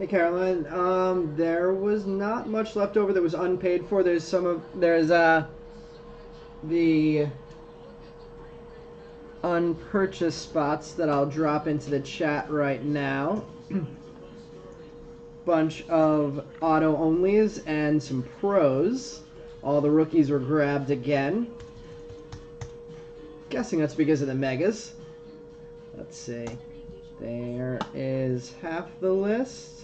Hey Caroline, there was not much left over that was unpaid for. There's the unpurchased spots that I'll drop into the chat right now. Bunch of auto onlys and some pros. All the rookies were grabbed again. Guessing that's because of the megas. Let's see. There is half the list.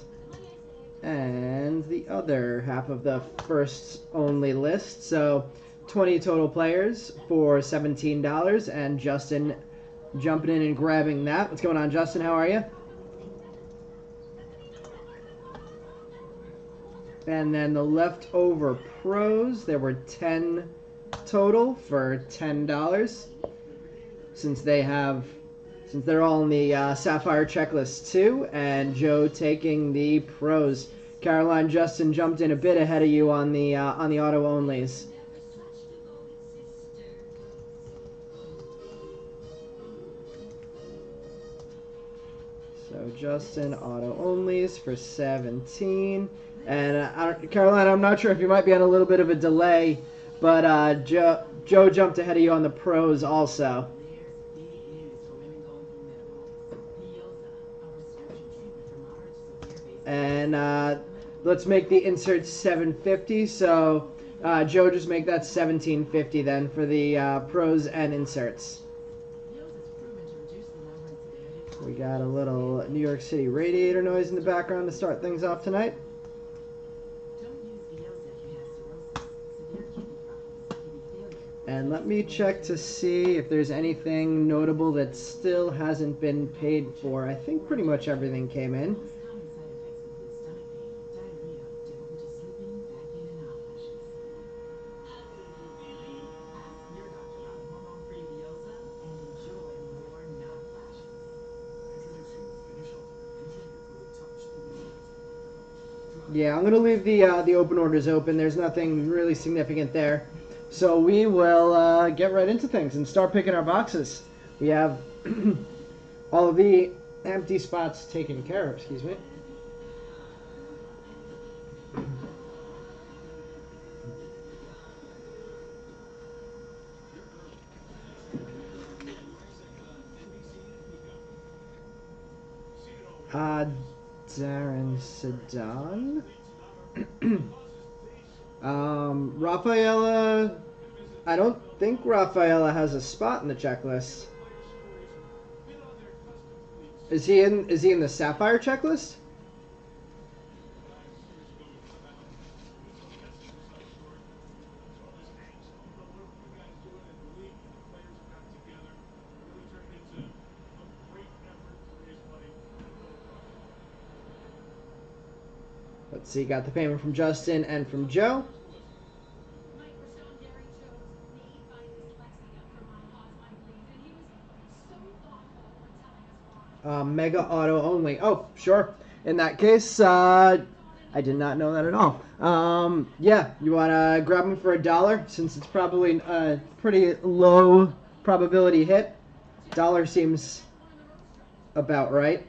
And the other half of the first only list. So 20 total players for $17, and Justin jumping in and grabbing that. What's going on, Justin? How are you? And then the leftover pros, there were 10 total for $10. Since they're all in the Sapphire checklist too, and Joe taking the pros. Caroline, Justin jumped in a bit ahead of you on the auto onlys. So Justin auto onlys for 17, and Caroline, I'm not sure if you might be on a little bit of a delay, but Joe jumped ahead of you on the pros also. And let's make the insert 750. So Joe, just make that 1750 then for the pros and inserts. We got a little New York City radiator noise in the background to start things off tonight. And let me check to see if there's anything notable that still hasn't been paid for. I think pretty much everything came in. Yeah, I'm going to leave the open orders open. There's nothing really significant there. So we will get right into things and start picking our boxes. We have all of the empty spots taken care of, excuse me. Darren Sedan. Rafaela. I don't think Rafaela has a spot in the checklist. Is he in the Sapphire checklist? Let's see, got the payment from Justin and from Joe. Mega auto only. Oh, sure. In that case, I did not know that at all. Yeah, you want to grab them for $1 since it's probably a pretty low probability hit. $1 seems about right.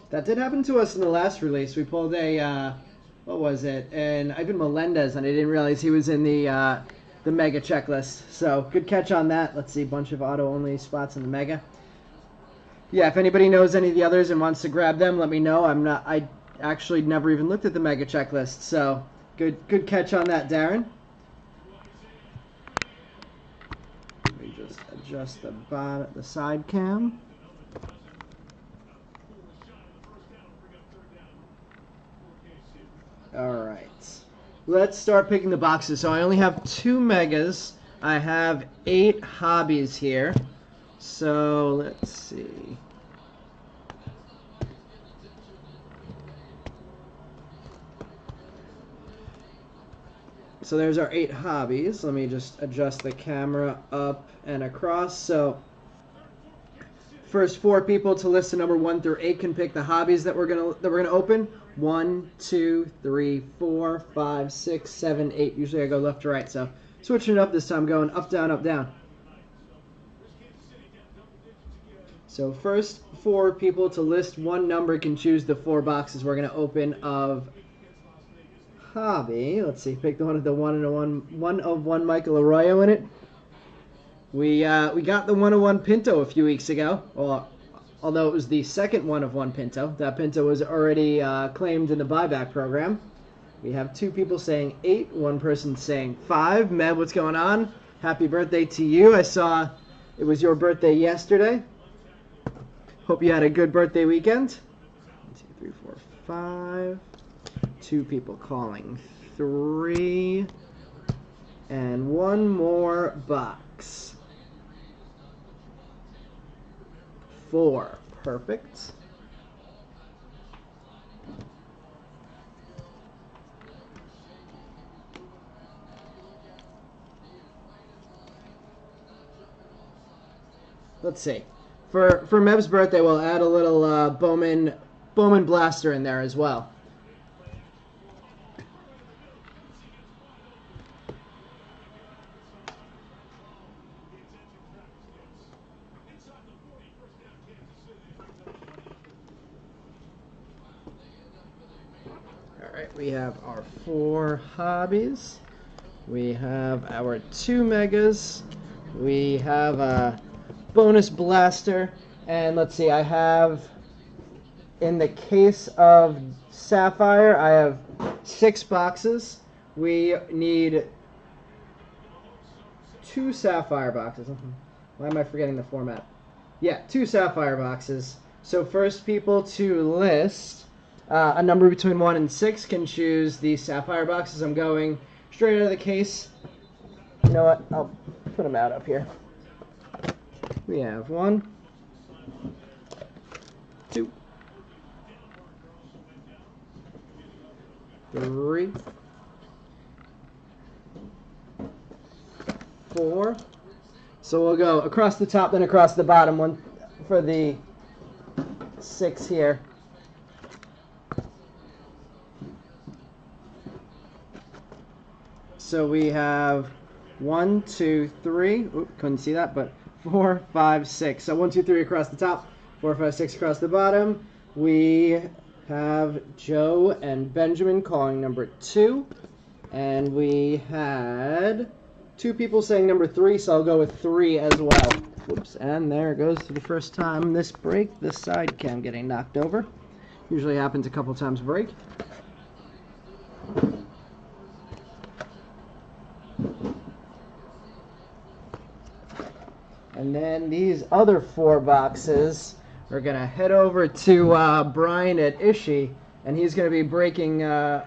That did happen to us in the last release. We pulled a, what was it? An Ivan Melendez, and I didn't realize he was in the Mega checklist. So good catch on that. Let's see, bunch of auto-only spots in the Mega. Yeah, if anybody knows any of the others and wants to grab them, let me know. I actually never even looked at the Mega checklist. So good catch on that, Darren. Let me just adjust the side cam. Alright, let's start picking the boxes. So I only have 2 megas. I have 8 hobbies here. So let's see. So there's our 8 hobbies. Let me just adjust the camera up and across. So first 4 people to list the number 1 through 8 can pick the hobbies that we're gonna open. 1, 2, 3, 4, 5, 6, 7, 8. Usually I go left to right, so switching it up this time, going up, down, up, down. So first 4 people to list one number can choose the 4 boxes we're gonna open of hobby. Let's see, pick the one of the one of one Michael Arroyo in it. We got the 101 Pinto a few weeks ago. Well, although it was the second 101 Pinto. That Pinto was already claimed in the buyback program. We have 2 people saying 8, 1 person saying 5. Meb, what's going on? Happy birthday to you. I saw it was your birthday yesterday. Hope you had a good birthday weekend. 1, 2, 3, 4, 5. 2 people calling 3. And 1 more box. 4. Perfect. Let's see. For Meb's birthday, we'll add a little Bowman blaster in there as well. Alright, we have our 4 hobbies. We have our 2 megas. We have a bonus blaster. And let's see, I have, in the case of Sapphire, I have 6 boxes. We need 2 Sapphire boxes. Why am I forgetting the format? Yeah, 2 Sapphire boxes. So first people to list a number between 1 and 6 can choose the Sapphire boxes. I'm going straight out of the case. You know what? I'll put them out up here. We have 1, 2, 3, 4. So we'll go across the top, then across the bottom. 1 for the 6 here. So we have 1, 2, 3. Oop, couldn't see that, but 4, 5, 6. So 1, 2, 3 across the top, 4, 5, 6 across the bottom. We have Joe and Benjamin calling number 2. And we had 2 people saying number 3, so I'll go with 3 as well. Whoops, and there goes for the first time this break, the side cam getting knocked over. Usually happens a couple times a break. And then these other 4 boxes, we're going to head over to Brian at Ishii, and he's going to be breaking a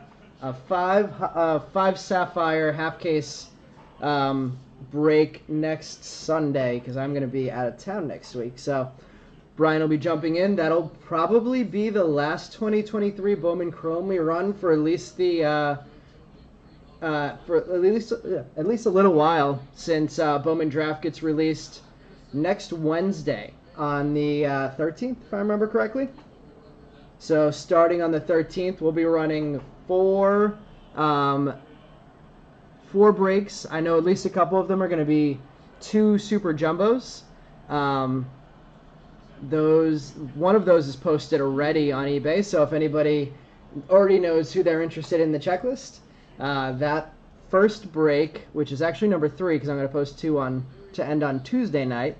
5 Sapphire half case break next Sunday, because I'm going to be out of town next week. So Brian will be jumping in. That'll probably be the last 2023 Bowman Chrome we run for at least the at least a little while, since Bowman Draft gets released next Wednesday on the 13th, if I remember correctly. So starting on the 13th, we'll be running 4 breaks. I know at least a couple of them are going to be 2 super jumbos. One of those is posted already on eBay, so if anybody already knows who they're interested in the checklist, that first break, which is actually number 3, because I'm going to post 2 to end on Tuesday night,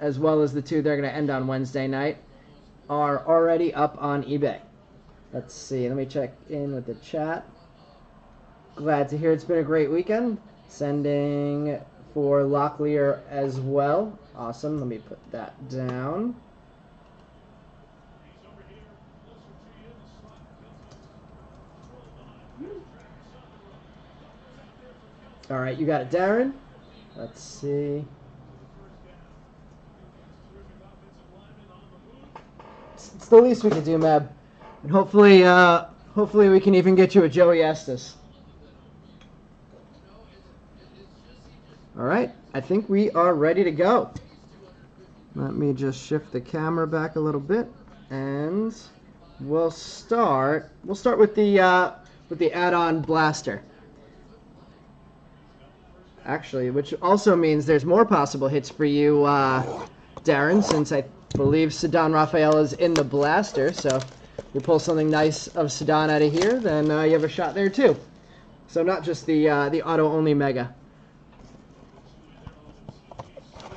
as well as the 2 they're going to end on Wednesday night, are already up on eBay. Let's see, let me check in with the chat. Glad to hear it's been a great weekend. Sending for Locklear as well. Awesome, let me put that down. All right, you got it, Darren. Let's see. It's the least we can do, Meb. And hopefully we can even get you a Joey Estes. All right, I think we are ready to go. Let me just shift the camera back a little bit, and we'll start with the add-on blaster. Actually, which also means there's more possible hits for you, Darren, since I believe Cedon Raphael is in the blaster. So we pull something nice of Cedon out of here, then you have a shot there too. So not just the auto-only Mega.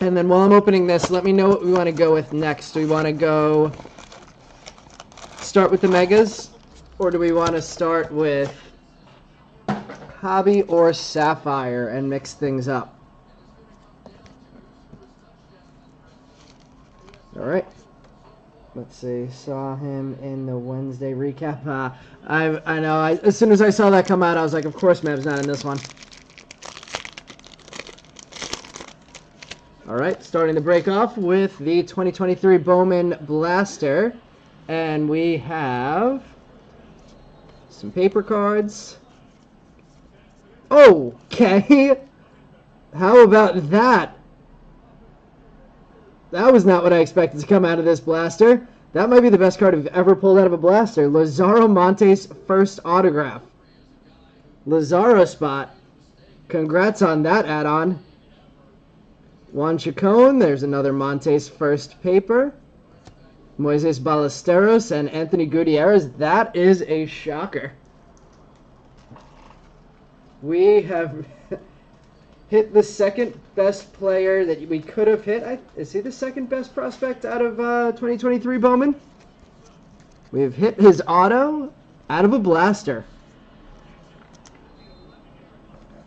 And then while I'm opening this, let me know what we want to go with next. Do we want to go start with the Megas, or do we want to start with Hobby or Sapphire and mix things up? All right. Let's see. Saw him in the Wednesday recap. I know. As soon as I saw that come out, I was like, of course, Mev's not in this one. All right. Starting the break off with the 2023 Bowman Blaster, and we have some paper cards. Okay. How about that? That was not what I expected to come out of this blaster. That might be the best card I've ever pulled out of a blaster. Lazaro Montes first autograph. Lazaro spot. Congrats on that add-on. Juan Chacon, there's another Montes first paper. Moises Ballesteros and Anthony Gutierrez. That is a shocker. We have hit the second best player that we could have hit. Is he the second best prospect out of 2023 Bowman? We've hit his auto out of a blaster.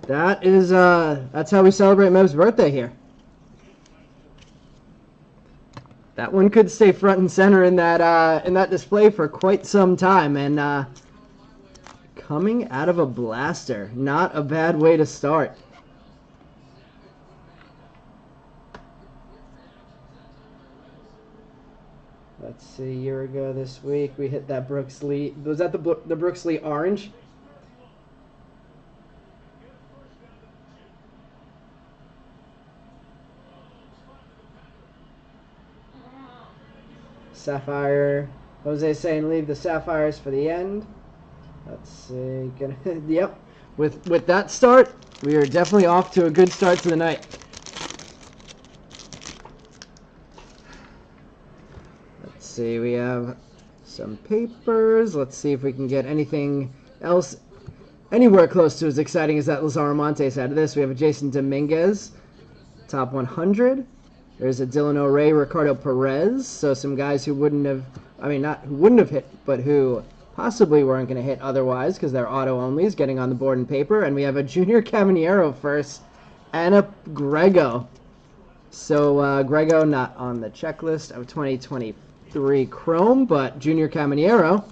That is that's how we celebrate Mev's birthday here. That one could stay front and center in that display for quite some time, and coming out of a blaster, not a bad way to start. Let's see, a year ago this week we hit that Brooks Lee. Was that the Brooks Lee orange? Sapphire. Jose saying leave the Sapphires for the end. Let's see. Yep. With that start, we are definitely off to a good start to the night. Let's see. We have some papers. Let's see if we can get anything else anywhere close to as exciting as that Lazaro Montes out of this. We have a Jason Dominguez, top 100. There's a Dylan O'Reilly, Ricardo Perez. So some guys who wouldn't have, not who wouldn't have hit, but who possibly weren't going to hit otherwise because they're auto-onlys getting on the board and paper. And we have a Junior Caminero first and a Grego. So Grego not on the checklist of 2023 Chrome, but Junior Caminero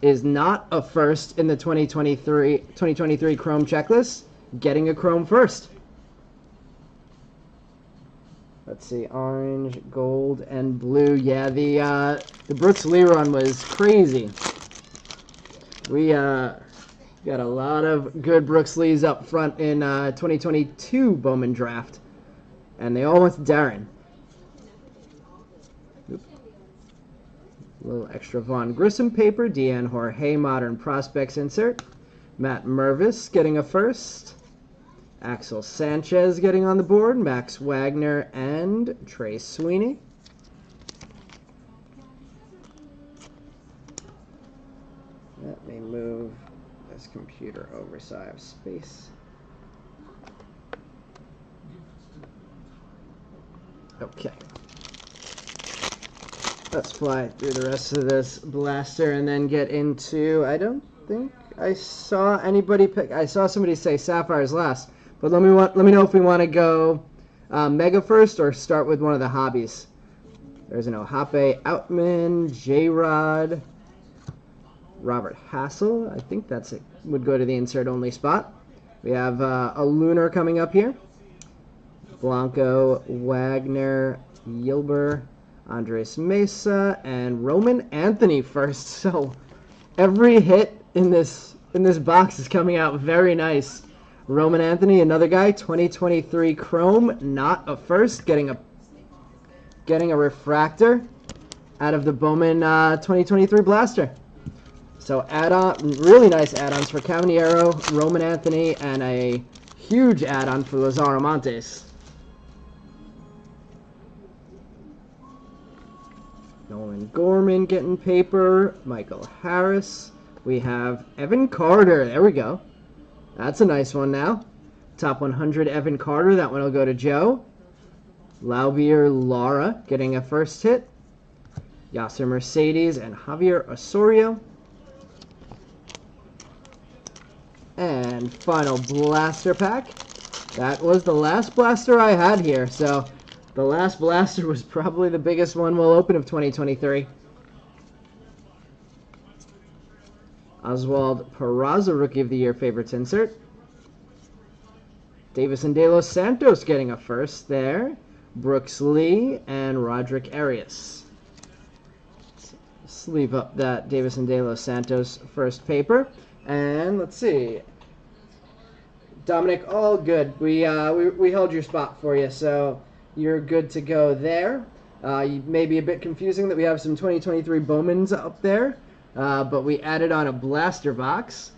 is not a first in the 2023 Chrome checklist, getting a Chrome first. Let's see, orange, gold, and blue. Yeah, the Brooks Lee run was crazy. We got a lot of good Brooks Lees up front in 2022 Bowman draft, and they all went to Darren. Oop. A little extra Vaughn Grissom paper. Deanne Jorge Modern Prospects insert. Matt Mervis getting a first. Axel Sanchez getting on the board, Max Wagner, and Trey Sweeney. Let me move this computer over so I have space. Okay. Let's fly through the rest of this blaster and then get into, I don't think I saw anybody pick, I saw somebody say Sapphires last. But let me know if we want to go Mega first or start with one of the hobbies. There's an Ohape Outman, J-Rod, Robert Hassel. I think that's it. Would go to the insert only spot. We have a Lunar coming up here. Blanco, Wagner, Yilber, Andres Mesa, and Roman Anthony first. So every hit in this box is coming out very nice. Roman Anthony, another guy, 2023 Chrome, not a first, getting a refractor out of the Bowman 2023 Blaster. So add-on, really nice add-ons for Cavaniero, Roman Anthony, and a huge add-on for Lazaro Montes. Nolan Gorman getting paper, Michael Harris. We have Evan Carter, there we go. That's a nice one now. Top 100 Evan Carter, that one will go to Joe. Laubier Lara getting a first hit. Yasser Mercedes and Javier Osorio. And final blaster pack. That was the last blaster I had here, so the last blaster was probably the biggest one we'll open of 2023. Oswald Peraza, Rookie of the Year Favorites insert. Davison De Los Santos getting a first there. Brooks Lee and Roderick Arias. Sleeve up that Davison De Los Santos first paper. And let's see. Dominic, all good. We held your spot for you, so you're good to go there. You may be a bit confusing that we have some 2023 Bowmans up there, but we added on a blaster box.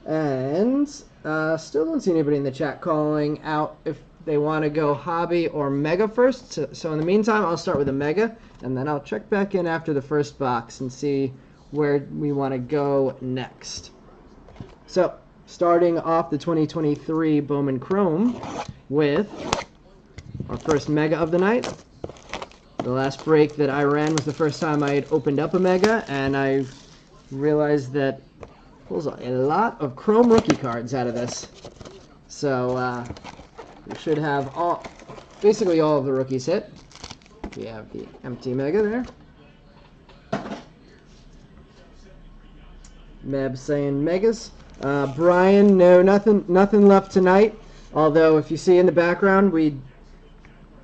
And still don't see anybody in the chat calling out if they want to go hobby or mega first. So in the meantime, I'll start with a mega, and then I'll check back in after the first box and see where we want to go next. So starting off the 2023 Bowman Chrome with our first mega of the night. The last break that I ran was the first time I had opened up a mega, and I realized that pulls a lot of Chrome rookie cards out of this. So we should have basically all of the rookies hit. We have the empty mega there. Meb saying megas. Brian, no, nothing left tonight. Although if you see in the background, we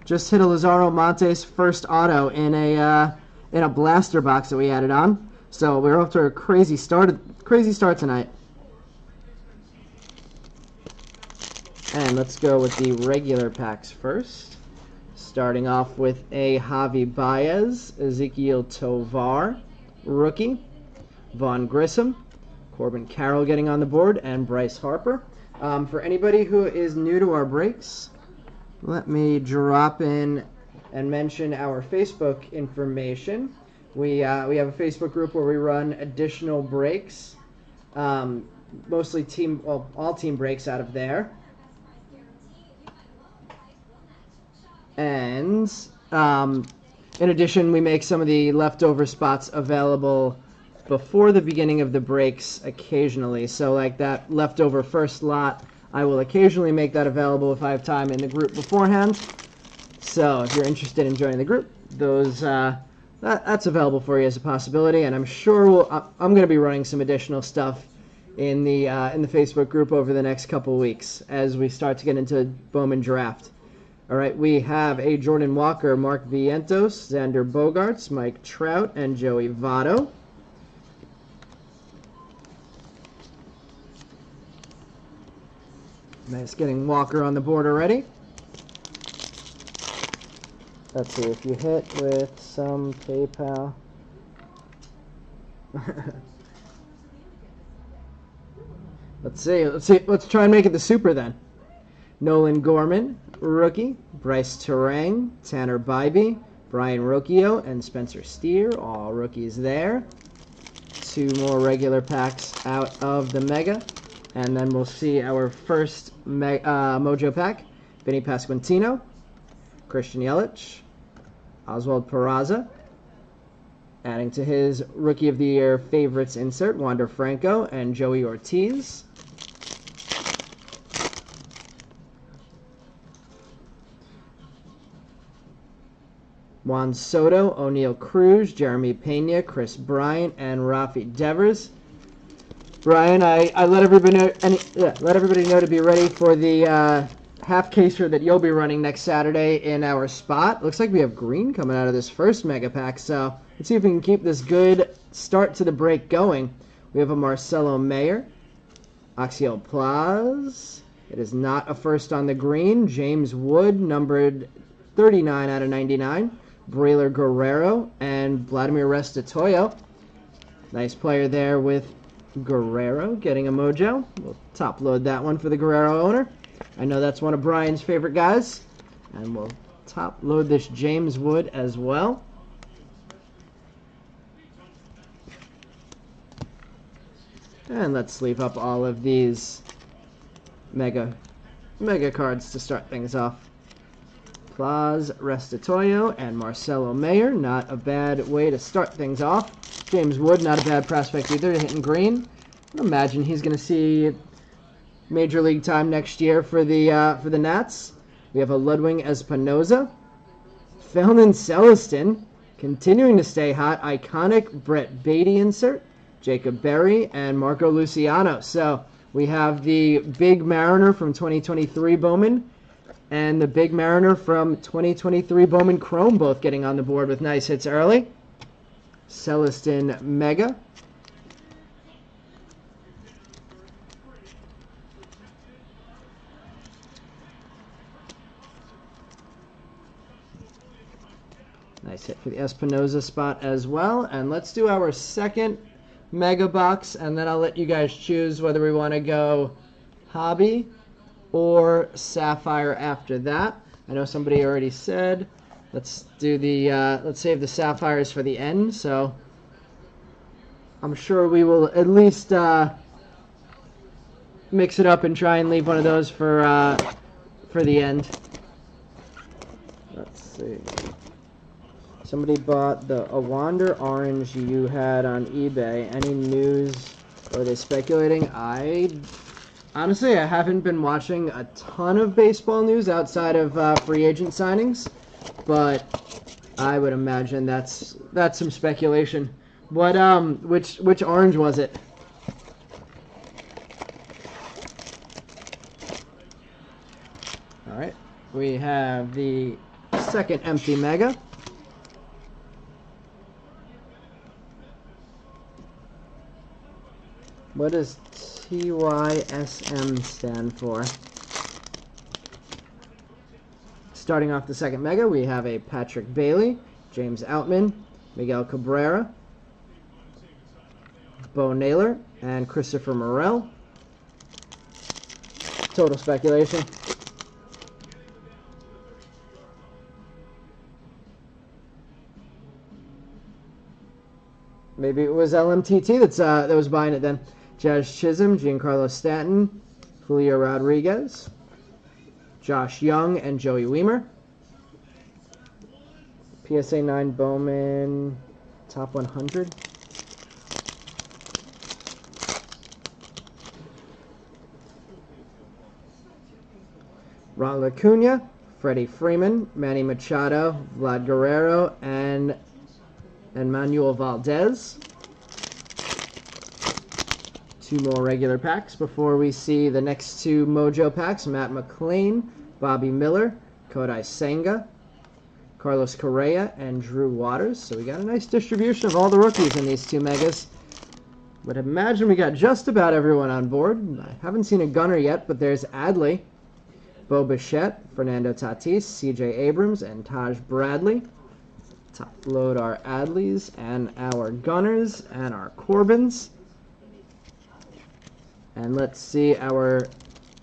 just hit a Lazaro Montes first auto in a blaster box that we added on. So we're off to a crazy start tonight. And let's go with the regular packs first. Starting off with a Javi Baez, Ezekiel Tovar, rookie, Vaughn Grissom, Corbin Carroll getting on the board, and Bryce Harper. For anybody who is new to our breaks, let me drop in and mention our Facebook information. We have a Facebook group where we run additional breaks, mostly all team breaks out of there. And in addition, we make some of the leftover spots available before the beginning of the breaks occasionally. So like that leftover first lot, I will occasionally make that available if I have time in the group beforehand. So if you're interested in joining the group, that's available for you as a possibility. And I'm sure I'm going to be running some additional stuff in the Facebook group over the next couple weeks as we start to get into Bowman Draft. All right, we have a Jordan Walker, Mark Vientos, Xander Bogaerts, Mike Trout, and Joey Votto. Nice getting Walker on the board already. Let's see if you hit with some PayPal. Let's see. Let's try and make it the super then. Nolan Gorman, rookie, Bryce Terang, Tanner Bybee, Brian Rocchio, and Spencer Steer, all rookies there. Two more regular packs out of the mega, and then we'll see our first mojo pack. Vinny Pasquantino, Christian Yelich, Oswald Peraza, adding to his Rookie of the Year favorites insert, Wander Franco and Joey Ortiz. Juan Soto, O'Neal Cruz, Jeremy Pena, Chris Bryant, and Rafi Devers. Brian, I let everybody know to be ready for the half caser that you'll be running next Saturday in our spot. Looks like we have green coming out of this first mega pack, so let's see if we can keep this good start to the break going. We have a Marcelo Mayer, Axiel Plaz, It is not a first on the green. James Wood, numbered 39 out of 99. Braylor Guerrero and Vladimir Restituto. Nice player there with Guerrero getting a mojo. We'll top load that one for the Guerrero owner. I know that's one of Brian's favorite guys. And we'll top load this James Wood as well. And let's sleeve up all of these mega cards to start things off. Plaz, Restituto, and Marcelo Mayer. Not a bad way to start things off. James Wood, not a bad prospect either, hitting green. I imagine he's going to see Major League time next year for the Nats. We have a Ludwig Espinoza. Felnin Celestin, continuing to stay hot. Iconic Brett Beatty insert. Jacob Berry, and Marco Luciano. So we have the Big Mariner from 2023 Bowman and the Big Mariner from 2023 Bowman Chrome both getting on the board with nice hits early. Celestin Mega. Nice hit for the Espinoza spot as well. And let's do our second Mega Box, and then I'll let you guys choose whether we want to go Hobby or Sapphire after that. I know somebody already said let's do the let's save the Sapphires for the end, so I'm sure we will at least mix it up and try and leave one of those for the end. Let's see. Somebody bought the Awander Orange you had on eBay. Any news? Or are they speculating? Honestly, I haven't been watching a ton of baseball news outside of free agent signings, but I would imagine that's some speculation. What which orange was it? All right, we have the second empty Mega. What does TYSM stand for? Starting off the second Mega, we have a Patrick Bailey, James Outman, Miguel Cabrera, Bo Naylor, and Christopher Morel. Total speculation. Maybe it was LMTT that was buying it then. Jazz Chisholm, Giancarlo Stanton, Julio Rodriguez, Josh Young, and Joey Weimer. PSA 9 Bowman, top 100. Ronald Acuna, Freddie Freeman, Manny Machado, Vlad Guerrero, and Manuel Valdez. Two more regular packs before we see the next two Mojo packs. Matt McLean, Bobby Miller, Kodai Senga, Carlos Correa, and Drew Waters. So we got a nice distribution of all the rookies in these two Megas. Would imagine we got just about everyone on board. I haven't seen a gunner yet, but there's Adley, Bo Bichette, Fernando Tatis, CJ Abrams, and Taj Bradley. Top load our Adleys and our Gunners and our Corbins. And let's see our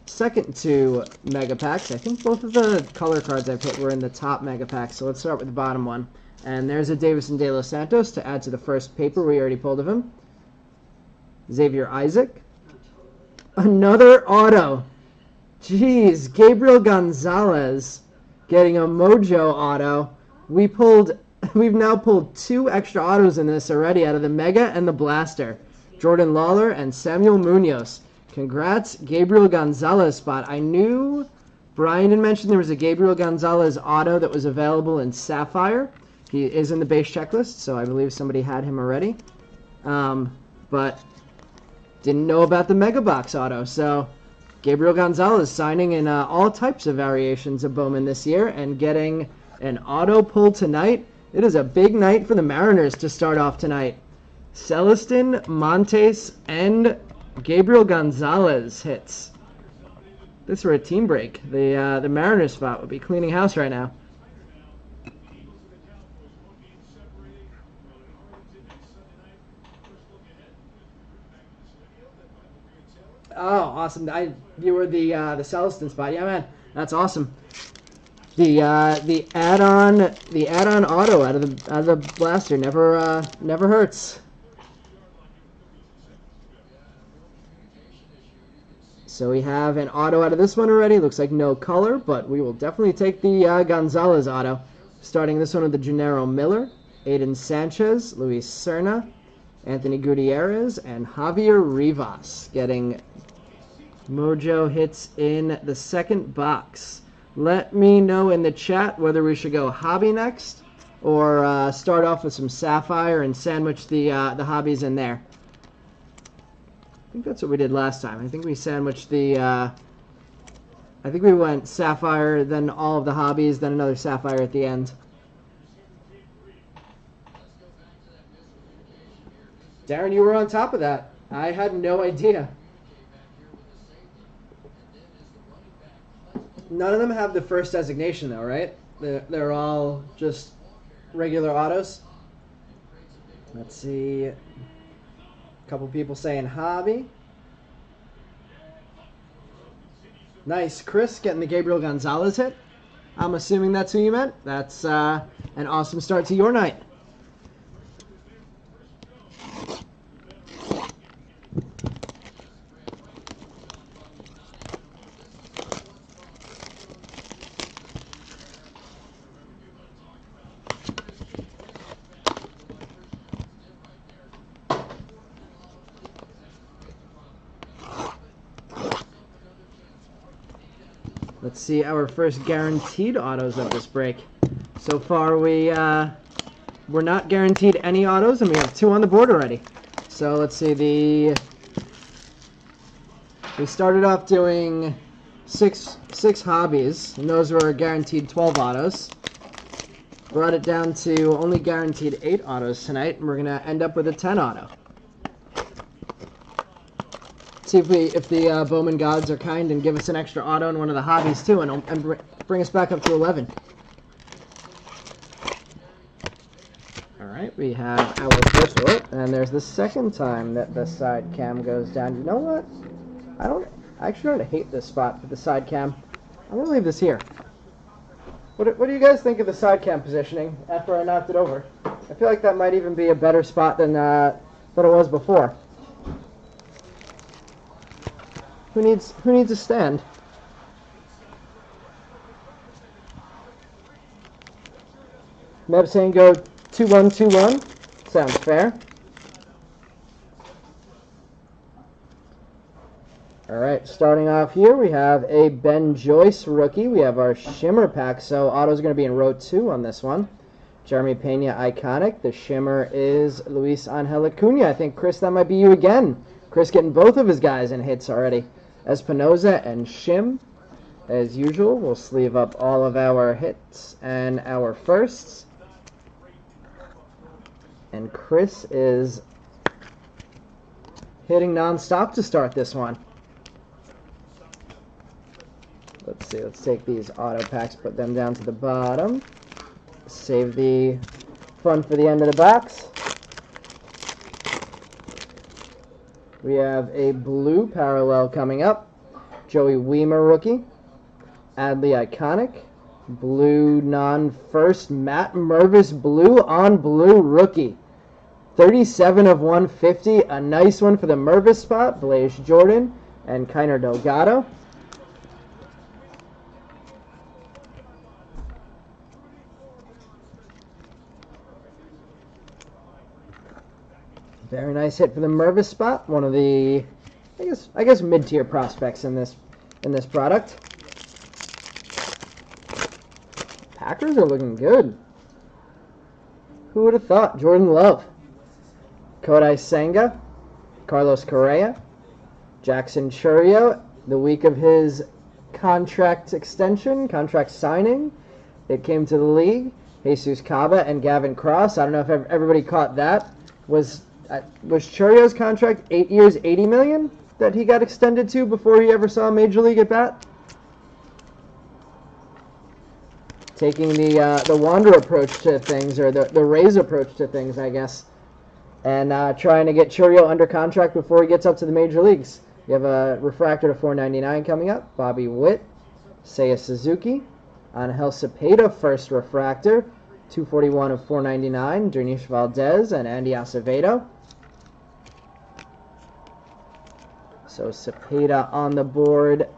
second two Mega Packs. I think both of the color cards I put were in the top Mega Packs, so let's start with the bottom one. And there's a Davison De Los Santos to add to the first paper we already pulled of him. Xavier Isaac. Another auto. Jeez, Gabriel Gonzalez getting a Mojo auto. We've now pulled two extra autos in this already out of the Mega and the Blaster. Jordan Lawler and Samuel Munoz. Congrats, Gabriel Gonzalez spot. I knew Brian had mentioned there was a Gabriel Gonzalez auto that was available in Sapphire. He is in the base checklist, so I believe somebody had him already. But didn't know about the Mega Box auto. So Gabriel Gonzalez signing in all types of variations of Bowman this year and getting an auto pull tonight. It is a big night for the Mariners to start off tonight. Celestin, Montes, and Gabriel Gonzalez hits. this were a team break, the Mariners spot would be cleaning house right now. Oh, awesome! You were the Celestin spot. Yeah, man, that's awesome. The add-on auto out of the blaster never hurts. So we have an auto out of this one already. Looks like no color, but we will definitely take the Gonzalez auto. Starting this one with the Gennaro Miller, Aiden Sanchez, Luis Serna, Anthony Gutierrez, and Javier Rivas getting mojo hits in the second box. Let me know in the chat whether we should go hobby next or start off with some Sapphire and sandwich the hobbies in there. I think that's what we did last time. I think we sandwiched the, I think we went Sapphire, then all of the hobbies, then another Sapphire at the end. Darren, you were on top of that. I had no idea. None of them have the first designation though, right? They're all just regular autos. Let's see. Couple people saying hobby. Nice. Chris getting the Gabriel Gonzalez hit. I'm assuming that's who you meant. That's an awesome start to your night. Let's see our first guaranteed autos of this break. So far we're not guaranteed any autos, and we have 2 on the board already. So let's see, we started off doing six hobbies, and those were guaranteed 12 autos. Brought it down to only guaranteed 8 autos tonight, and we're gonna end up with a 10 auto. See if the Bowman gods are kind and give us an extra auto in one of the hobbies too, and bring us back up to 11. All right, we have our first one, and there's the second time that the side cam goes down. You know what? I actually don't hate this spot for the side cam. I'm gonna leave this here. What do you guys think of the side cam positioning after I knocked it over? I feel like that might even be a better spot than it was before. Who needs a stand? Meb saying go 2-1-2-1. Sounds fair. Alright, starting off here, we have a Ben Joyce rookie. We have our Shimmer pack, so auto's going to be in row 2 on this one. Jeremy Pena iconic. The Shimmer is Luis Angel Acuna. I think, Chris, that might be you again. Chris getting both of his guys in hits already. Espinoza and Shim, as usual. We'll sleeve up all of our hits and our firsts. And Chris is hitting non-stop to start this one. Let's see, let's take these auto packs, put them down to the bottom. Save the fun for the end of the box. We have a blue parallel coming up. Joey Weimer rookie. Adley iconic. Blue non-first. Matt Mervis blue on blue rookie. 37 of 150. A nice one for the Mervis spot. Blaze Jordan and Kiner Delgado. Very nice hit for the Mervis spot. One of the, I guess mid-tier prospects in this product. Packers are looking good. Who would have thought? Jordan Love, Kodai Senga, Carlos Correa, Jackson Chourio. The week of his contract signing, it came to the league. Jesus Caba and Gavin Cross. I don't know if everybody caught that. Was Chourio's contract 8 years, $80 million that he got extended to before he ever saw a major league at bat? taking the Wander approach to things, or the Rays approach to things, I guess, and trying to get Chourio under contract before he gets up to the major leagues. You have a refractor to 499 coming up. Bobby Witt, Seiya Suzuki, Angel Cepeda, first refractor, 241 of 499. Dernish Valdez and Andy Acevedo. So Cepeda on the board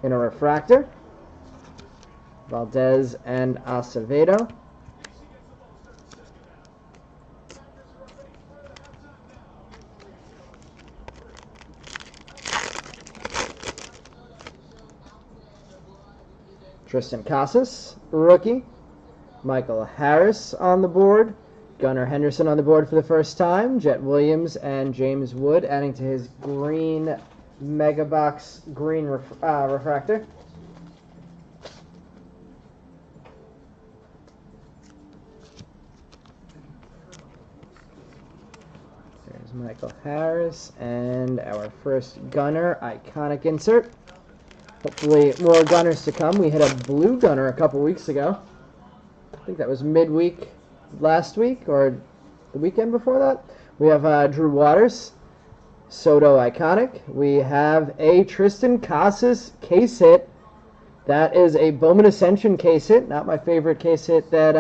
in a refractor. Valdez and Acevedo. Tristan Casas, rookie. Michael Harris on the board. Gunnar Henderson on the board for the first time. Jet Williams and James Wood adding to his green Megabox green refractor. There's Michael Harris and our first Gunnar iconic insert. Hopefully more Gunners to come. We hit a blue Gunner a couple weeks ago. I think that was midweek last week or the weekend before that. We have Drew Waters, Soto iconic. We have a Tristan Casas case hit. That is a Bowman Ascension case hit. Not my favorite case hit that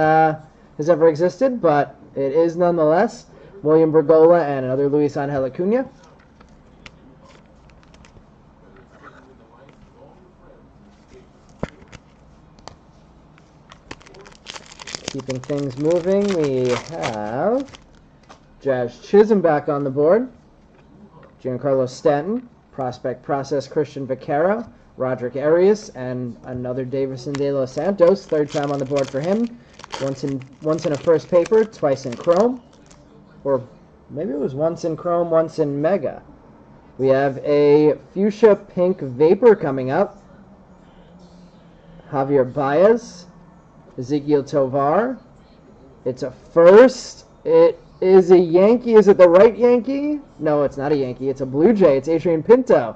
has ever existed, but it is nonetheless. William Bergolla and another Luis Angel Acuna. Keeping things moving, we have Jazz Chisholm back on the board, Giancarlo Stanton, Prospect Process Christian Vaquero, Roderick Arias, and another Davison De Los Santos, third time on the board for him. Once in a first paper, twice in chrome, or maybe it was once in chrome, once in mega. We have a fuchsia pink vapor coming up, Javier Baez, Ezequiel Tovar. It's a first. It is a Yankee. Is it the right Yankee? No, it's not a Yankee. It's a Blue Jay. It's Adrian Pinto.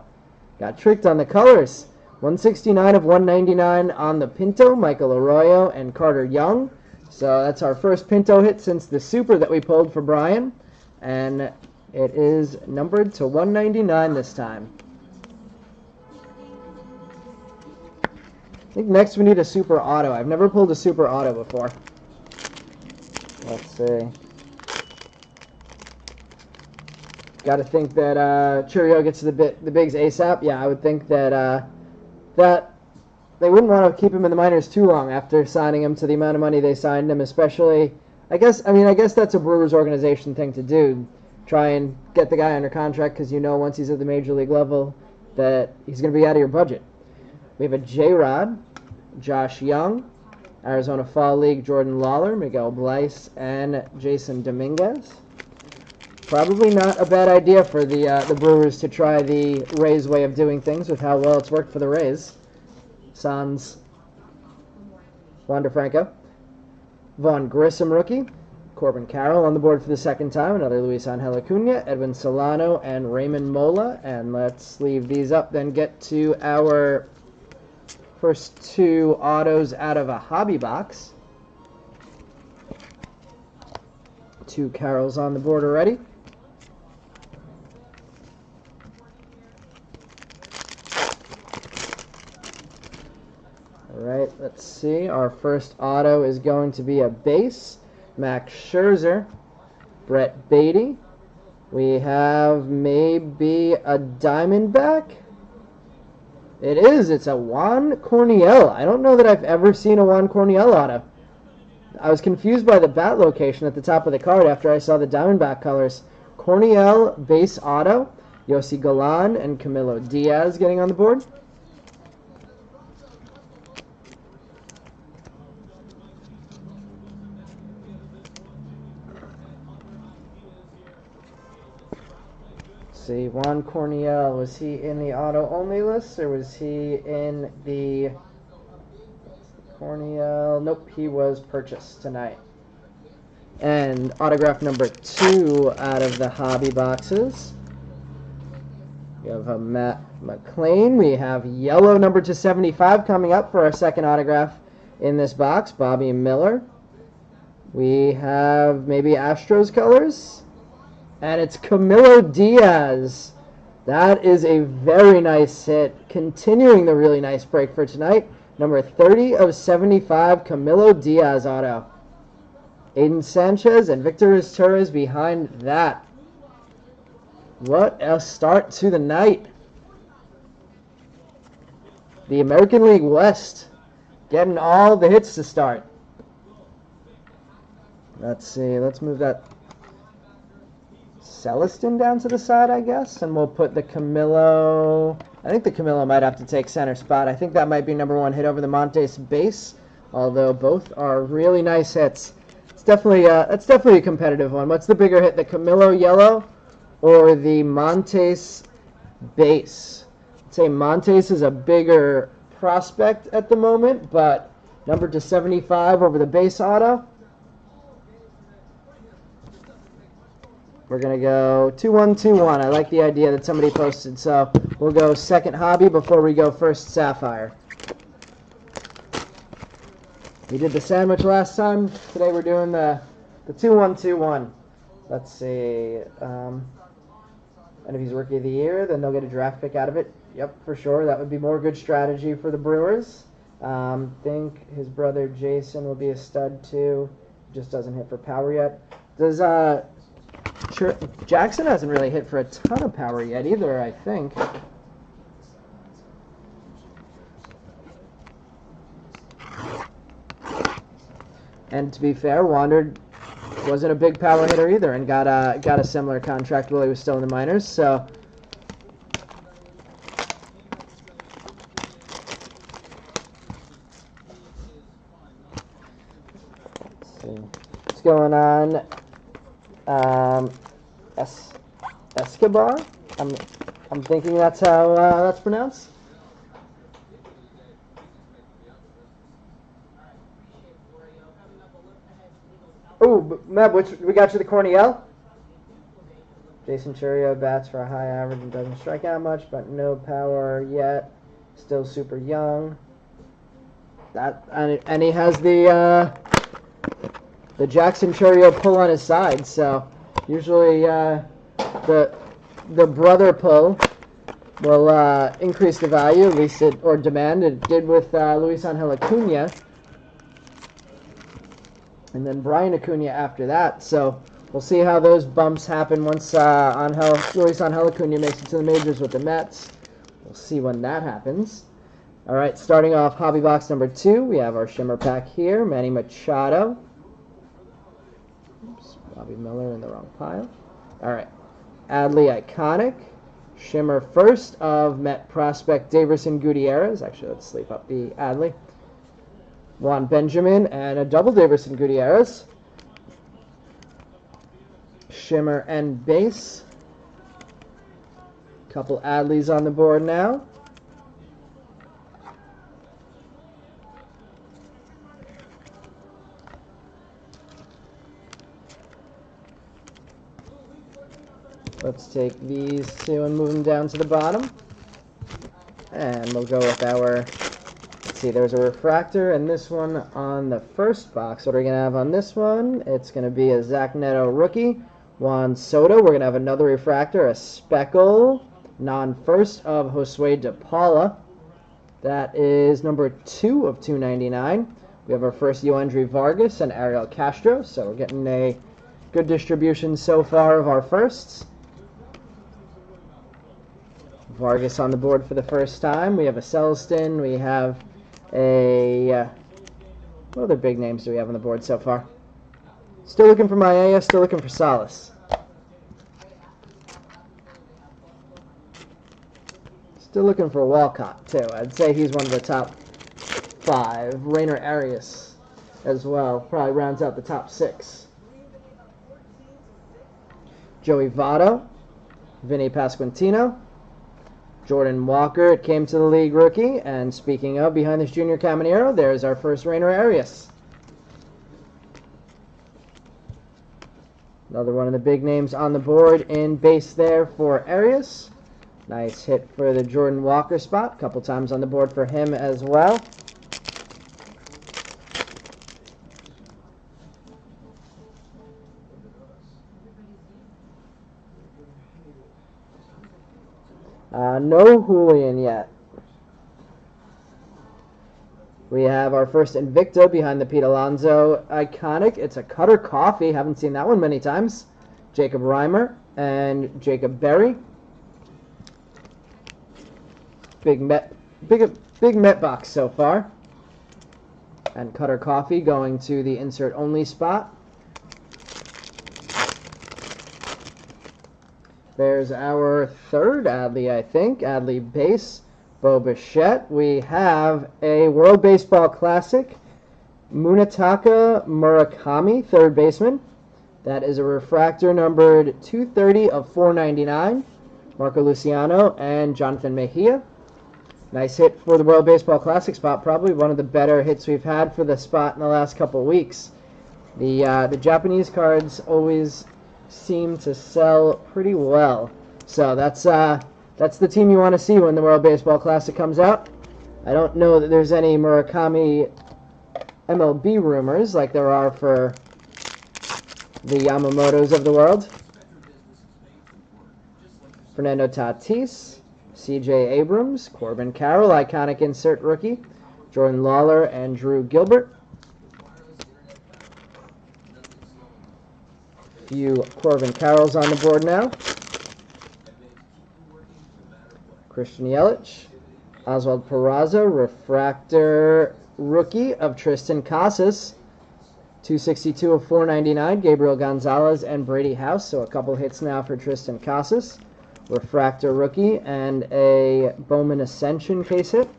Got tricked on the colors. 169 of 199 on the Pinto. Michael Arroyo and Carter Young. So that's our first Pinto hit since the Super that we pulled for Brian. And it is numbered to 199 this time. I think next we need a Super Auto. I've never pulled a Super Auto before. Let's see. Got to think that Chourio gets to the bigs ASAP. Yeah, I would think that that they wouldn't want to keep him in the minors too long after signing him to the amount of money they signed him. Especially, I guess that's a Brewers organization thing to do. Try and get the guy under contract because you know once he's at the major league level that he's going to be out of your budget. We have a J-Rod, Josh Young, Arizona Fall League, Jordan Lawler, Miguel Bleis, and Jason Dominguez. Probably not a bad idea for the Brewers to try the Rays way of doing things with how well it's worked for the Rays. Sans Wander Franco. Vaughn Grissom, rookie. Corbin Carroll on the board for the second time. Another Luis Angel Acuna, Edwin Solano, and Raymond Mola. And let's leave these up, then get to our first two autos out of a hobby box. Two Carrolls on the board already. Alright, let's see. Our first auto is going to be a base. Max Scherzer, Brett Beatty. We have maybe a Diamondback. It is. It's a Juan Corniel. I don't know that I've ever seen a Juan Corniel auto. I was confused by the bat location at the top of the card after I saw the Diamondback colors. Corniel base auto. Yossi Galan and Camilo Diaz getting on the board. See, Juan Corniel, was he in the auto-only list, or was he in the Corniel? Nope, he was purchased tonight. And autograph number 2 out of the hobby boxes. We have a Matt McLean. We have yellow number to 75 coming up for our second autograph in this box. Bobby Miller. We have maybe Astros colors. And it's Camilo Diaz. That is a very nice hit. Continuing the really nice break for tonight. Number 30 of 75, Camilo Diaz auto. Aiden Sanchez and Victor Torres behind that. What a start to the night. The American League West getting all the hits to start. Let's see. Let's move that Celestin down to the side, I guess. And we'll put the Camilo. I think the Camilo might have to take center spot. I think that might be number 1 hit over the Montes base. Although both are really nice hits. It's definitely that's definitely a competitive one. What's the bigger hit, the Camilo yellow or the Montes base? I'd say Montes is a bigger prospect at the moment, but number to 75 over the base auto. We're going to go 2-1-2-1. I like the idea that somebody posted, so we'll go second hobby before we go first Sapphire. We did the sandwich last time. Today we're doing the 2-1-2-1. Let's see. And if he's Rookie of the Year, then they'll get a draft pick out of it. Yep, for sure. That would be more good strategy for the Brewers. Think his brother Jason will be a stud too. Just doesn't hit for power yet. Does Jackson hasn't really hit for a ton of power yet either, I think. And to be fair, Wandered wasn't a big power hitter either, and got a similar contract while he was still in the minors. So let's see what's going on. Escobar. I'm thinking that's how that's pronounced. Oh, Meb, we got you the Corniel. Jason Churio bats for a high average and doesn't strike out much, but no power yet. Still super young. And he has the Jackson Churio pull on his side. So usually the brother pull will increase the value, at least or demand. It did with Luis Angel Acuna. And then Brian Acuna after that. So we'll see how those bumps happen once Luis Angel Acuna makes it to the majors with the Mets. We'll see when that happens. All right, starting off hobby box number 2, we have our shimmer pack here. Manny Machado. Oops, Bobby Miller in the wrong pile. All right, Adley Iconic. Shimmer first of Met prospect Daverson Gutierrez. Actually, let's sleep up the Adley. Juan Benjamin and a double Daverson Gutierrez. Shimmer and base. Couple Adleys on the board now. Let's take these two and move them down to the bottom. And we'll go with our... See, there's a refractor and this one on the first box. What are we going to have on this one? It's going to be a Zach Neto rookie. Juan Soto. We're going to have another refractor, a speckle, non-first of Josue De Paula. That is number 2 of 299. We have our first Yoendry Vargas and Ariel Castro. So we're getting a good distribution so far of our firsts. Vargas on the board for the first time. We have a Celston. We have a... what other big names do we have on the board so far? Still looking for Maia, still looking for Salas. Still looking for Walcott, too. I'd say he's one of the top 5. Rainer Arias as well. Probably rounds out the top 6. Joey Votto. Vinny Pasquantino. Jordan Walker came to the league rookie. And speaking of, behind this Junior Caminero, there's our first Rainer Arias. Another one of the big names on the board in base there for Arias. Nice hit for the Jordan Walker spot. A couple times on the board for him as well. No Julian yet. We have our first Invicta behind the Pete Alonso iconic. It's a Cutter Coffee. Haven't seen that one many times. Jacob Reimer and Jacob Berry. Big Met box so far. And Cutter Coffee going to the insert only spot. There's our third Adley, I think. Adley base. Bo Bichette. We have a World Baseball Classic. Munetaka Murakami, third baseman. That is a refractor numbered 230 of 499. Marco Luciano and Jonathan Mejia. Nice hit for the World Baseball Classic spot. Probably one of the better hits we've had for the spot in the last couple of weeks. The Japanese cards always seem to sell pretty well. So that's the team you want to see when the World Baseball Classic comes out. I don't know that there's any Murakami MLB rumors like there are for the Yamamotos of the world. Fernando Tatis, CJ Abrams, Corbin Carroll, iconic insert rookie, Jordan Lawler, and Drew Gilbert. Few Corbin Carrolls on the board now. Christian Yelich, Oswald Peraza, refractor rookie of Tristan Casas, 262 of 499, Gabriel Gonzalez and Brady House, so a couple hits now for Tristan Casas. Refractor rookie and a Bowman Ascension case hit.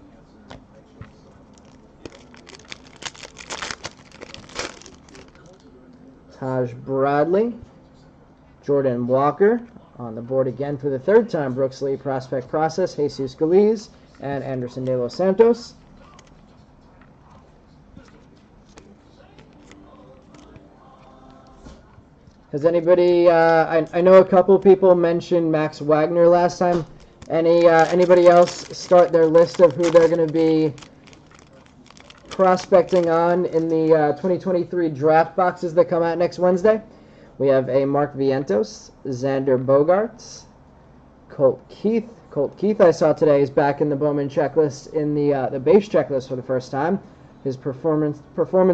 Taj Bradley, Jordan Walker on the board again for the third time. Brooks Lee Prospect Process, Jesus Galiz, and Anderson De Los Santos. Has anybody, I know a couple people mentioned Max Wagner last time. Anybody else start their list of who they're going to be prospecting on in the 2023 draft boxes that come out next Wednesday? We have a Mark Vientos, Xander Bogaerts, Colt Keith. Colt Keith I saw today is back in the Bowman checklist, in the base checklist for the first time. His performance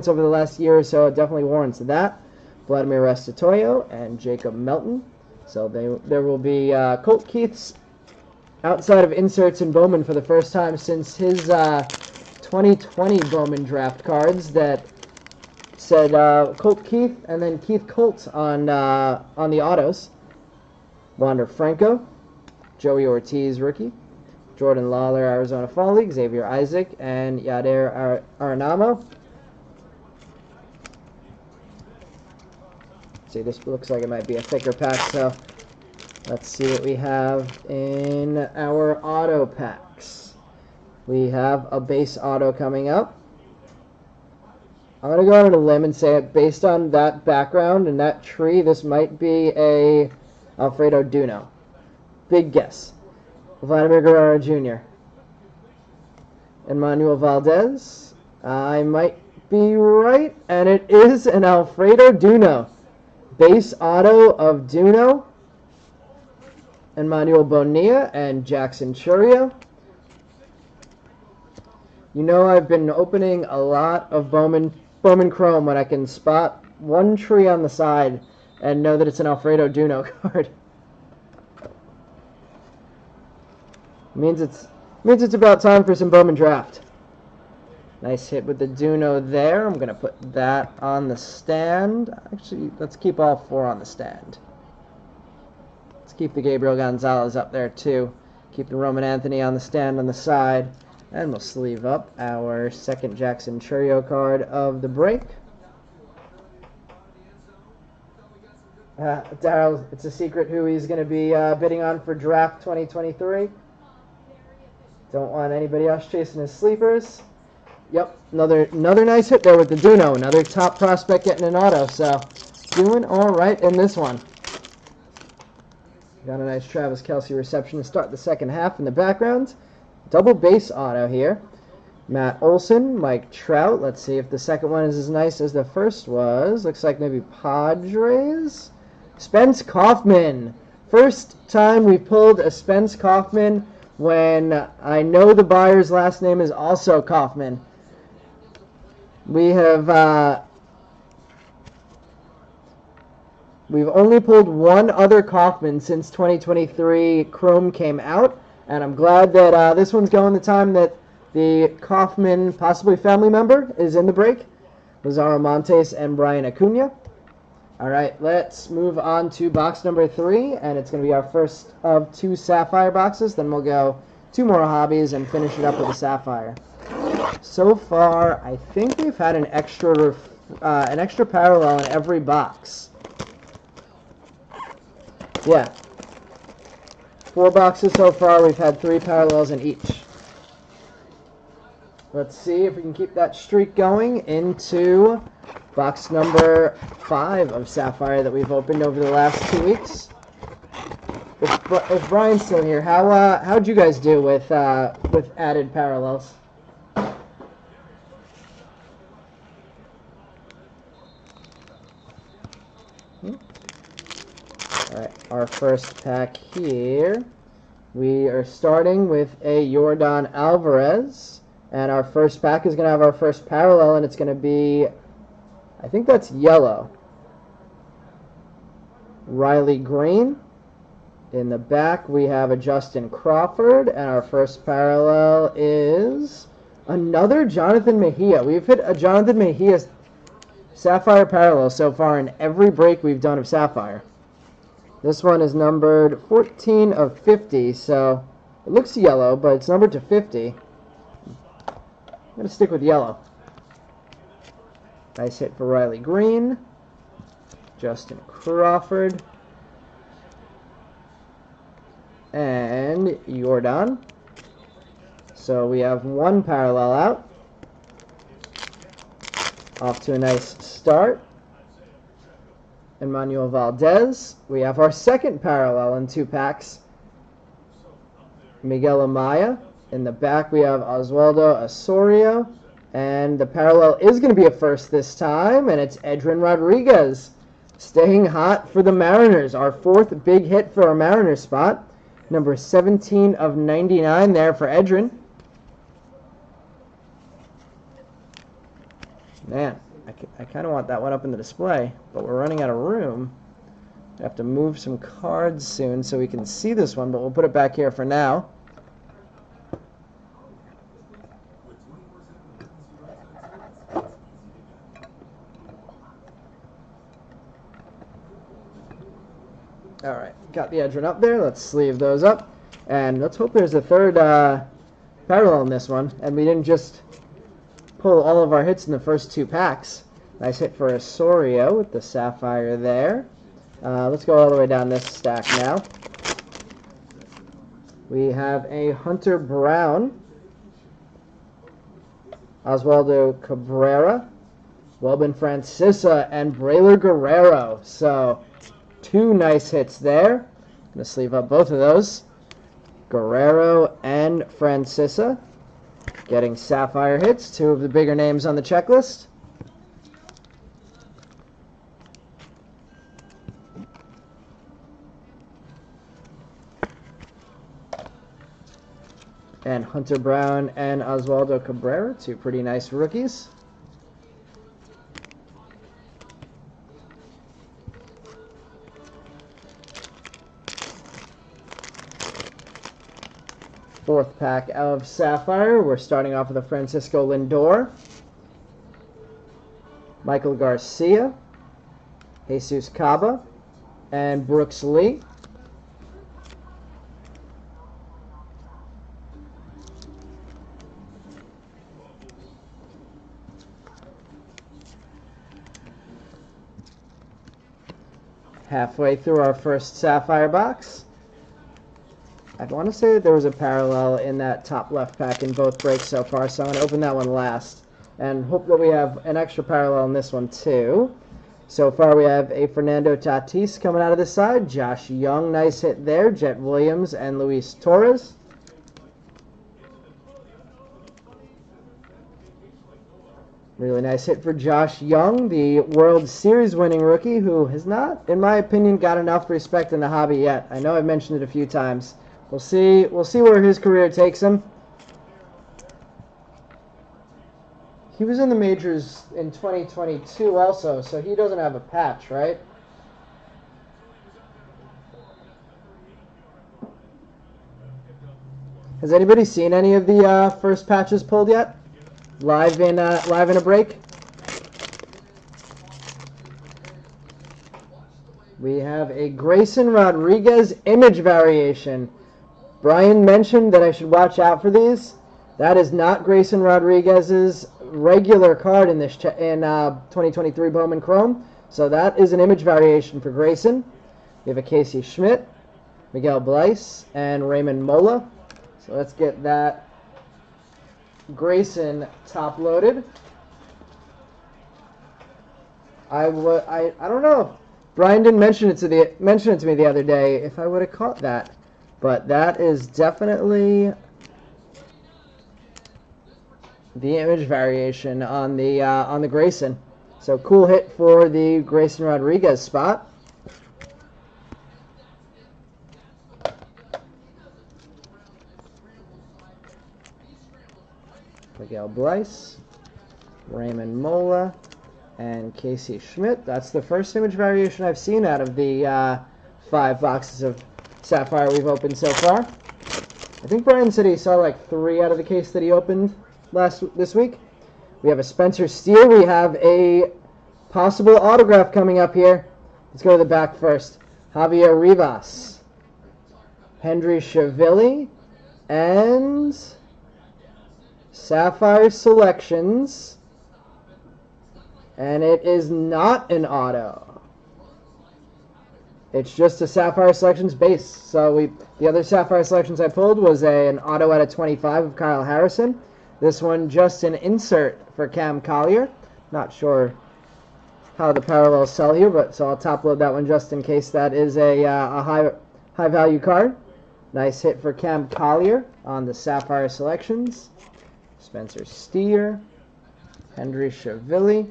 over the last year or so definitely warrants that. Vladimir Restituto and Jacob Melton. So there will be Colt Keith's outside of inserts in Bowman for the first time since his 2020 Bowman draft cards that said Colt Keith and then Keith Colt on the autos. Wander Franco, Joey Ortiz rookie, Jordan Lawler Arizona Fall League, Xavier Isaac, and Yadier Arenamo. See, this looks like it might be a thicker pack, so let's see what we have in our auto packs. We have a base auto coming up. I'm going to go out on a limb and say it, based on that background and that tree, this might be a Alfredo Duno. Big guess. Vladimir Guerrero Jr. Emmanuel Valdez. I might be right, and it is an Alfredo Duno. Base auto of Duno, Emmanuel Bonilla, and Jackson Churio. You know I've been opening a lot of Bowman Chrome when I can spot one tree on the side and know that it's an Alfredo Duno card. Means it's about time for some Bowman draft. Nice hit with the Duno there. I'm going to put that on the stand. Actually, let's keep all four on the stand. Let's keep the Gabriel Gonzalez up there too. Keep the Roman Anthony on the stand on the side. And we'll sleeve up our second Jackson Churio card of the break. Darryl, it's a secret who he's going to be bidding on for draft 2023. Don't want anybody else chasing his sleepers. Yep, another nice hit there with the Duno. Another top prospect getting an auto, so doing all right in this one. Got a nice Travis Kelce reception to start the second half in the background. Double base auto here. Matt Olson, Mike Trout. Let's see if the second one is as nice as the first was. Looks like maybe Padres. Spence Kaufman. First time we've pulled a Spence Kaufman when I know the buyer's last name is also Kaufman. We have we've only pulled one other Kaufman since 2023 Chrome came out, and I'm glad that this one's going the time that the Kaufman, possibly family member, is in the break. Lazaro Montes and Brian Acuna. All right, let's move on to box number 3, and it's going to be our first of 2 Sapphire boxes. Then we'll go 2 more hobbies and finish it up with a Sapphire. So far, I think we've had an extra parallel in every box. Yeah. 4 boxes so far. We've had 3 parallels in each. Let's see if we can keep that streak going into box number 5 of Sapphire that we've opened over the last 2 weeks. If Brian's still here, how'd you guys do with added parallels? All right, our first pack here. We are starting with a Yordan Alvarez. And our first pack is going to have our first parallel, and it's going to be, I think that's yellow. Riley Green. In the back, we have a Justin Crawford, and our first parallel is another Jonathan Mejia. We've hit a Jonathan Mejia Sapphire parallel so far in every break we've done of Sapphire. This one is numbered 14 of 50, so it looks yellow, but it's numbered to 50. I'm going to stick with yellow. Nice hit for Riley Green. Justin Crawford. And Yordan. So we have 1 parallel out. Off to a nice start. Emmanuel Valdez. We have our second parallel in 2 packs. Miguel Amaya. In the back, we have Oswaldo Osorio, and the parallel is going to be a first this time, and it's Edrin Rodriguez staying hot for the Mariners. Our 4th big hit for our Mariners spot. Number 17 of 99 there for Edrin. Man, I kind of want that one up in the display, but we're running out of room. I have to move some cards soon so we can see this one, but we'll put it back here for now. All right, got the Edrin up there. Let's sleeve those up. And let's hope there's a 3rd parallel in this one. And we didn't just pull all of our hits in the first 2 packs. Nice hit for Osorio with the Sapphire there. Let's go all the way down this stack now. We have a Hunter Brown, Oswaldo Cabrera, Welbin Francesa, and Braylor Guerrero. So 2 nice hits there. I'm going to sleeve up both of those. Guerrero and Francesa getting Sapphire hits, 2 of the bigger names on the checklist. And Hunter Brown and Oswaldo Cabrera, 2 pretty nice rookies. Fourth pack of Sapphire. We're starting off with a Francisco Lindor, Michael Garcia, Jesus Caba, and Brooks Lee. Halfway through our first Sapphire box. I want to say that there was a parallel in that top left pack in both breaks so far, so I'm going to open that one last and hope that we have an extra parallel in this one too. So far we have a Fernando Tatis coming out of the side. Josh Young, nice hit there. Jet Williams and Luis Torres. Really nice hit for Josh Young, the World Series winning rookie, who has not, in my opinion, got enough respect in the hobby yet. I know I've mentioned it a few times. We'll see where his career takes him. He was in the majors in 2022 also, so he doesn't have a patch, right? Has anybody seen any of the first patches pulled yet? Live in a break? We have a Grayson Rodriguez image variation. Brian mentioned that I should watch out for these. That is not Grayson Rodriguez's regular card in this 2023 Bowman Chrome. So that is an image variation for Grayson. We have a Casey Schmidt, Miguel Bleis, and Raymond Mola. So let's get that Grayson top loaded. I don't know. Brian didn't mention it to me the other day if I would have caught that. But that is definitely the image variation on the Grayson. So cool hit for the Grayson Rodriguez spot. Miguel Bleis, Raymond Mola, and Casey Schmidt. That's the first image variation I've seen out of the 5 boxes of Sapphire we've opened so far. I think Brian said he saw like 3 out of the case that he opened this week. We have a Spencer Steer. We have a possible autograph coming up here. Let's go to the back first. Javier Rivas, Hendry Chavilli, and Sapphire Selections. And it is not an auto. It's just a Sapphire Selections base. So the other Sapphire Selections I pulled was an auto out of 25 of Kyle Harrison. This one just an insert for Cam Collier. Not sure how the parallels sell here, but so I'll top load that one just in case that is a high value card. Nice hit for Cam Collier on the Sapphire Selections. Spencer Steer, Hendry Chavilli,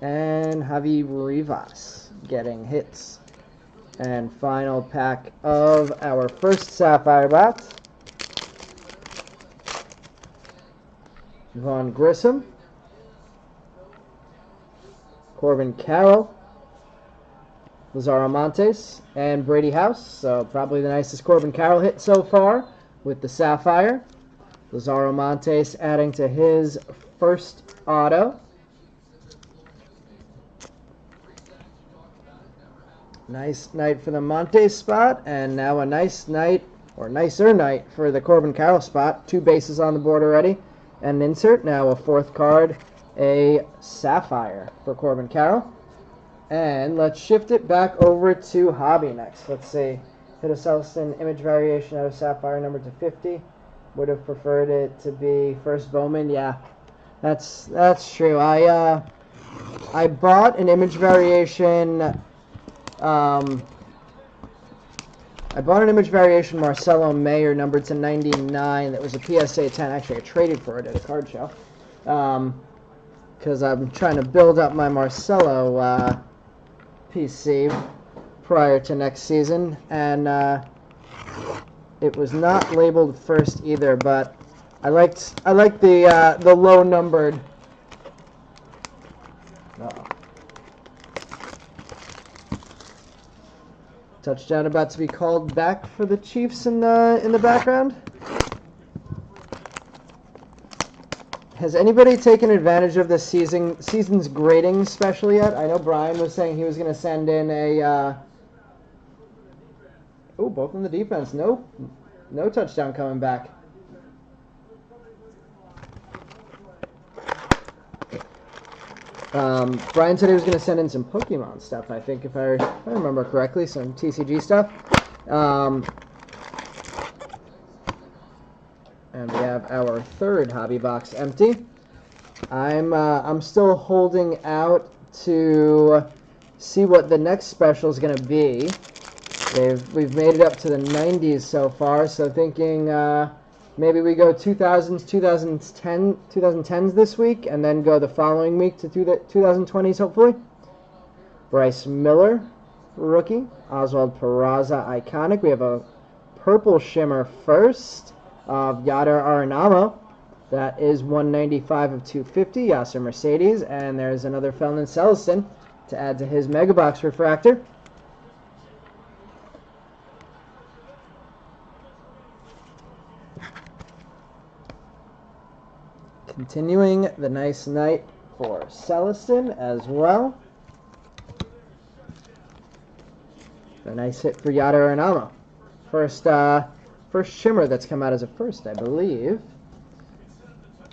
and Javi Rivas getting hits. And final pack of our first Sapphire box. Vaughn Grissom, Corbin Carroll, Lazaro Montes, and Brady House. So probably the nicest Corbin Carroll hit so far with the Sapphire. Lazaro Montes adding to his first auto. Nice night for the Montes spot, and now a nice night, or nicer night, for the Corbin Carroll spot. 2 bases on the board already, and an insert. Now a 4th card, a Sapphire for Corbin Carroll. And let's shift it back over to Hobby next. Let's see. Hit a an image variation out of Sapphire number to 50. Would have preferred it to be first Bowman. Yeah, that's true. I bought an image variation. I bought an image variation Marcelo Mayer numbered to 99. That was a PSA 10. Actually, I traded for it at a card show because I'm trying to build up my Marcelo PC prior to next season, and it was not labeled first either. But I liked the low numbered. Touchdown about to be called back for the Chiefs in the background. Has anybody taken advantage of this season's grading special yet? I know Brian was saying he was going to send in a. Oh, both in the defense. No touchdown coming back. Brian said he was going to send in some Pokemon stuff, I think, if I remember correctly, some TCG stuff. And we have our 3rd hobby box empty. I'm still holding out to see what the next special is going to be. We've made it up to the 90s so far, so thinking maybe we go 2000s, 2010s this week, and then go the following week to the 2020s, hopefully. Bryce Miller, rookie. Oswald Peraza, iconic. We have a purple shimmer first of Yadier Aranamo. That is 195 of 250, Yasser Mercedes. And there's another Felton Celestin to add to his Mega Box refractor. Continuing the nice night for Celestin as well. A nice hit for Yadier Aranamo. First shimmer that's come out as a first, I believe.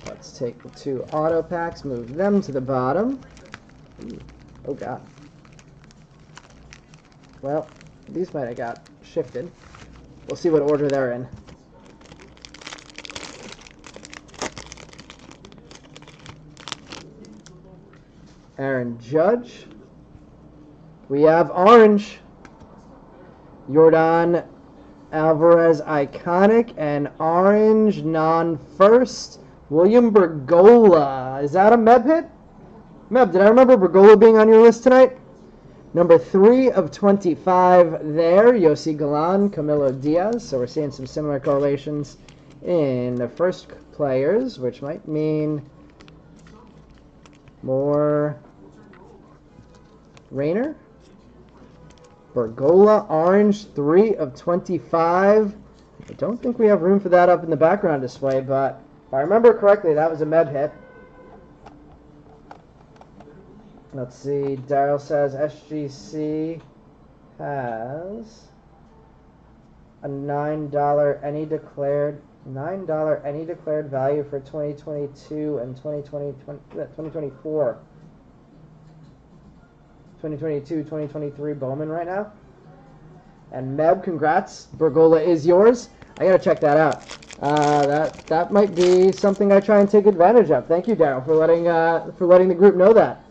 Let's take the 2 auto packs, move them to the bottom. Ooh, oh god. Well, these might have got shifted. We'll see what order they're in. Aaron Judge. We have orange. Yordan Alvarez, iconic, and orange non-first. William Bergolla. Is that a Meb hit? Meb, did I remember Bergolla being on your list tonight? Number 3 of 25 there. Yossi Galan, Camilo Diaz. So we're seeing some similar correlations in the first players, which might mean more Rayner. Bergolla, orange, 3 of 25. I don't think we have room for that up in the background display, but if I remember correctly, that was a Meb hit. Let's see. Daryl says SGC has a $9 any declared value for 2022 and 2024. 2022, 2023 Bowman right now. And Meb, congrats. Bergolla is yours. I gotta check that out. That might be something I try and take advantage of. Thank you, Daryl, for letting the group know that.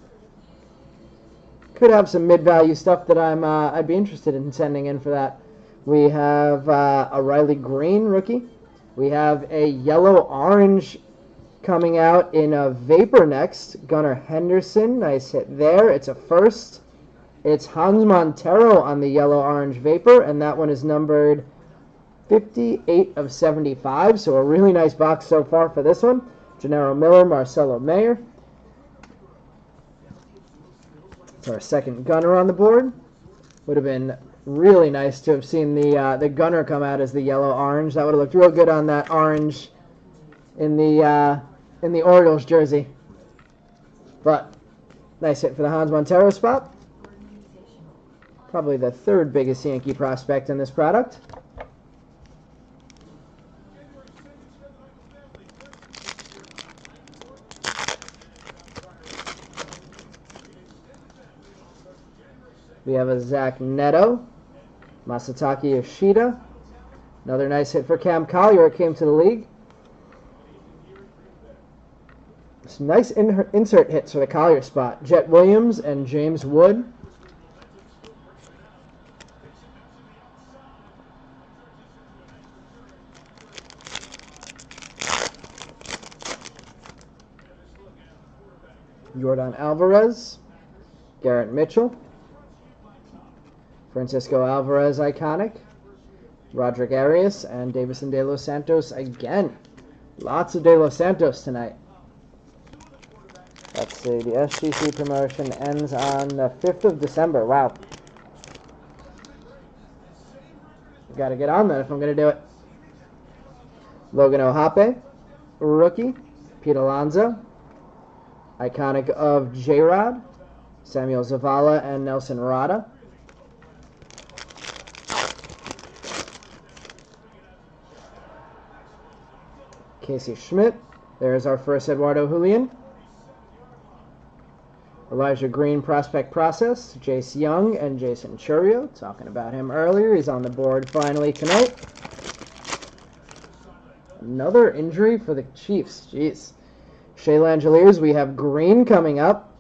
Could have some mid-value stuff that I'd be interested in sending in for that. We have a Riley Green rookie. We have a yellow-orange coming out in a Vapor next. Gunnar Henderson, nice hit there. It's a first. It's Hans Montero on the yellow-orange Vapor, and that one is numbered 58 of 75. So a really nice box so far for this one. Gennaro Miller, Marcelo Mayer. It's our second Gunner on the board. Would have been really nice to have seen the Gunner come out as the yellow-orange. That would have looked real good on that orange in the Orioles jersey. But nice hit for the Hans Montero spot. Probably the 3rd biggest Yankee prospect in this product. We have a Zach Neto, Masataka Yoshida. Another nice hit for Cam Collier. It came to the league. Some nice insert hits for the Collier spot. Jet Williams and James Wood. Yordan Alvarez, Garrett Mitchell, Francisco Alvarez, iconic, Roderick Arias, and Davison De Los Santos again. Lots of De Los Santos tonight. Let's see, the SGC promotion ends on the 5th of December. Wow. Got to get on that if I'm going to do it. Logan Ohape, rookie. Pete Alonso, iconic of J-Rod. Samuel Zavala and Nelson Rada. Casey Schmidt. There's our first Eduardo Julian. Elijah Green, Prospect Process. Jace Young and Jason Churio. Talking about him earlier. He's on the board finally tonight. Another injury for the Chiefs. Jeez. Shea Langeliers, we have Green coming up.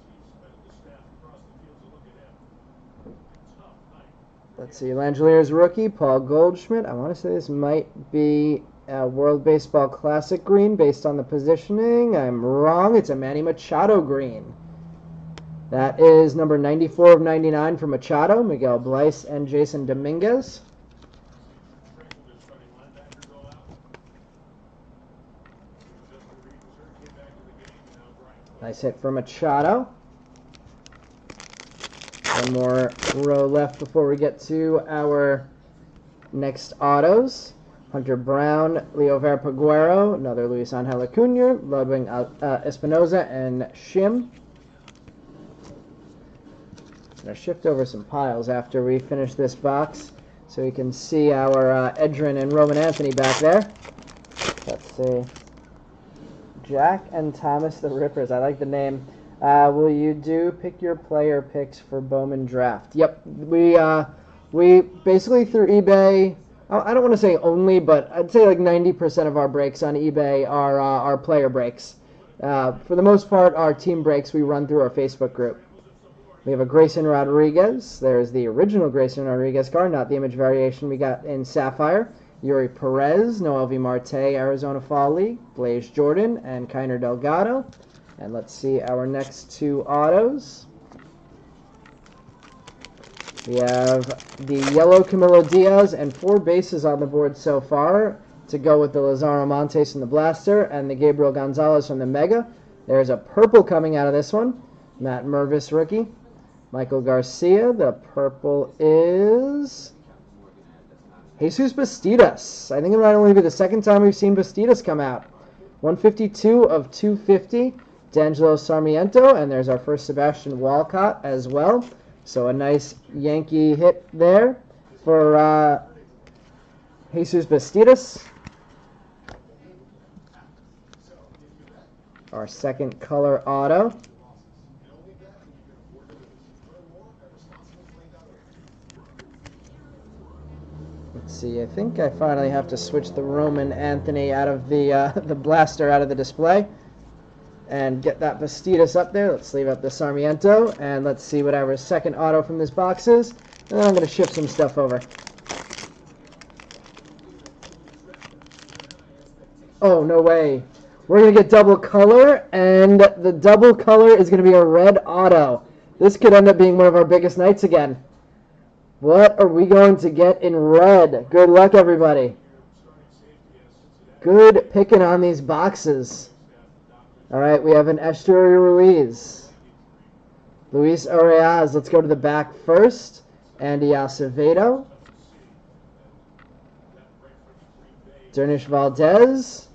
Let's see, Langeliers rookie, Paul Goldschmidt. I want to say this might be a World Baseball Classic green based on the positioning. I'm wrong. It's a Manny Machado green. That is number 94 of 99 for Machado, Miguel Bleis, and Jason Dominguez. Nice hit for Machado. One more row left before we get to our next autos. Hunter Brown, Leo Verpaguero, another Luis Angel Acuna, Ludwig Espinoza, and Shim. I'm going to shift over some piles after we finish this box so we can see our Edrin and Roman Anthony back there. Let's see. Jack and Thomas the Rippers. I like the name. Will you do pick your player picks for Bowman draft? Yep. We basically through eBay, I don't want to say only, but I'd say like 90% of our breaks on eBay are our player breaks. For the most part, our team breaks we run through our Facebook group. We have a Grayson Rodriguez. There's the original Grayson Rodriguez card, not the image variation we got in Sapphire. Yuri Perez, Noel V. Marte, Arizona Fall League, Blaze Jordan, and Kiner Delgado. And let's see our next two autos. We have the yellow Camilo Diaz and 4 bases on the board so far to go with the Lazaro Montes from the Blaster and the Gabriel Gonzalez from the Mega. There's a purple coming out of this one. Matt Mervis rookie. Michael Garcia. The purple is Jesus Bastidas. I think it might only be the second time we've seen Bastidas come out. 152 of 250. D'Angelo Sarmiento, and there's our first Sebastian Walcott as well. So a nice Yankee hit there for Jesus Bastidas. Our second color auto. Let's see, I think I finally have to switch the Roman Anthony out of the blaster out of the display and get that Bastidas up there. Let's leave up the Sarmiento, and let's see what our second auto from this box is. And then I'm going to shift some stuff over. Oh, no way. We're going to get double color, and the double color is going to be a red auto. This could end up being one of our biggest nights again. What are we going to get in red? Good luck, everybody. Good picking on these boxes. All right, we have an Estuary Ruiz. Luis Oreaz, let's go to the back first. Andy Acevedo. Dernish Valdez.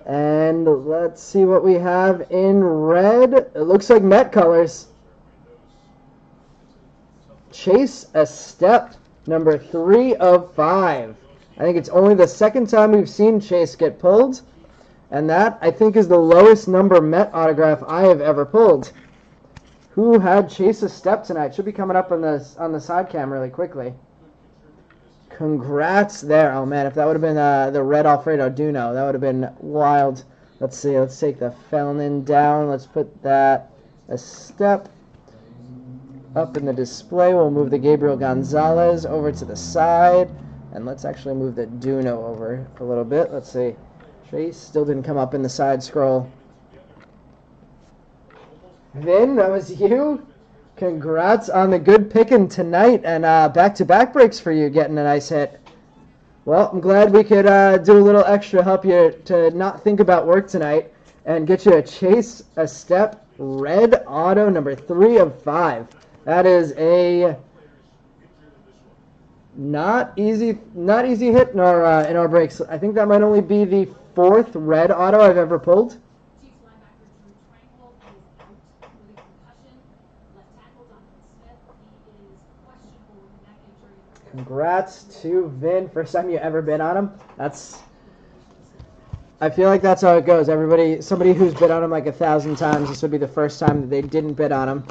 And let's see what we have in red. It looks like Met colors. Chase Estep, number 3 of 5. I think it's only the second time we've seen Chase get pulled. And that, I think, is the lowest number Met autograph I have ever pulled. Who had Chase's step tonight? Should be coming up on the side cam really quickly. Congrats there. Oh, man, if that would have been the red Alfredo Duno, that would have been wild. Let's see. Let's take the Felnin down. Let's put that a step up in the display. We'll move the Gabriel Gonzalez over to the side. And let's actually move the Duno over a little bit. Let's see. Chase still didn't come up in the side scroll. Vin, that was you. Congrats on the good picking tonight, and back-to-back breaks for you, getting a nice hit. Well, I'm glad we could do a little extra, help you to not think about work tonight, and get you a Chase Estep red auto number 3 of 5. That is a not easy hit in our breaks. I think that might only be the 4th red auto I've ever pulled. Congrats to Vin. First time you ever bid on him. I feel like that's how it goes. Somebody who's bid on him like 1,000 times, this would be the first time that they didn't bid on him.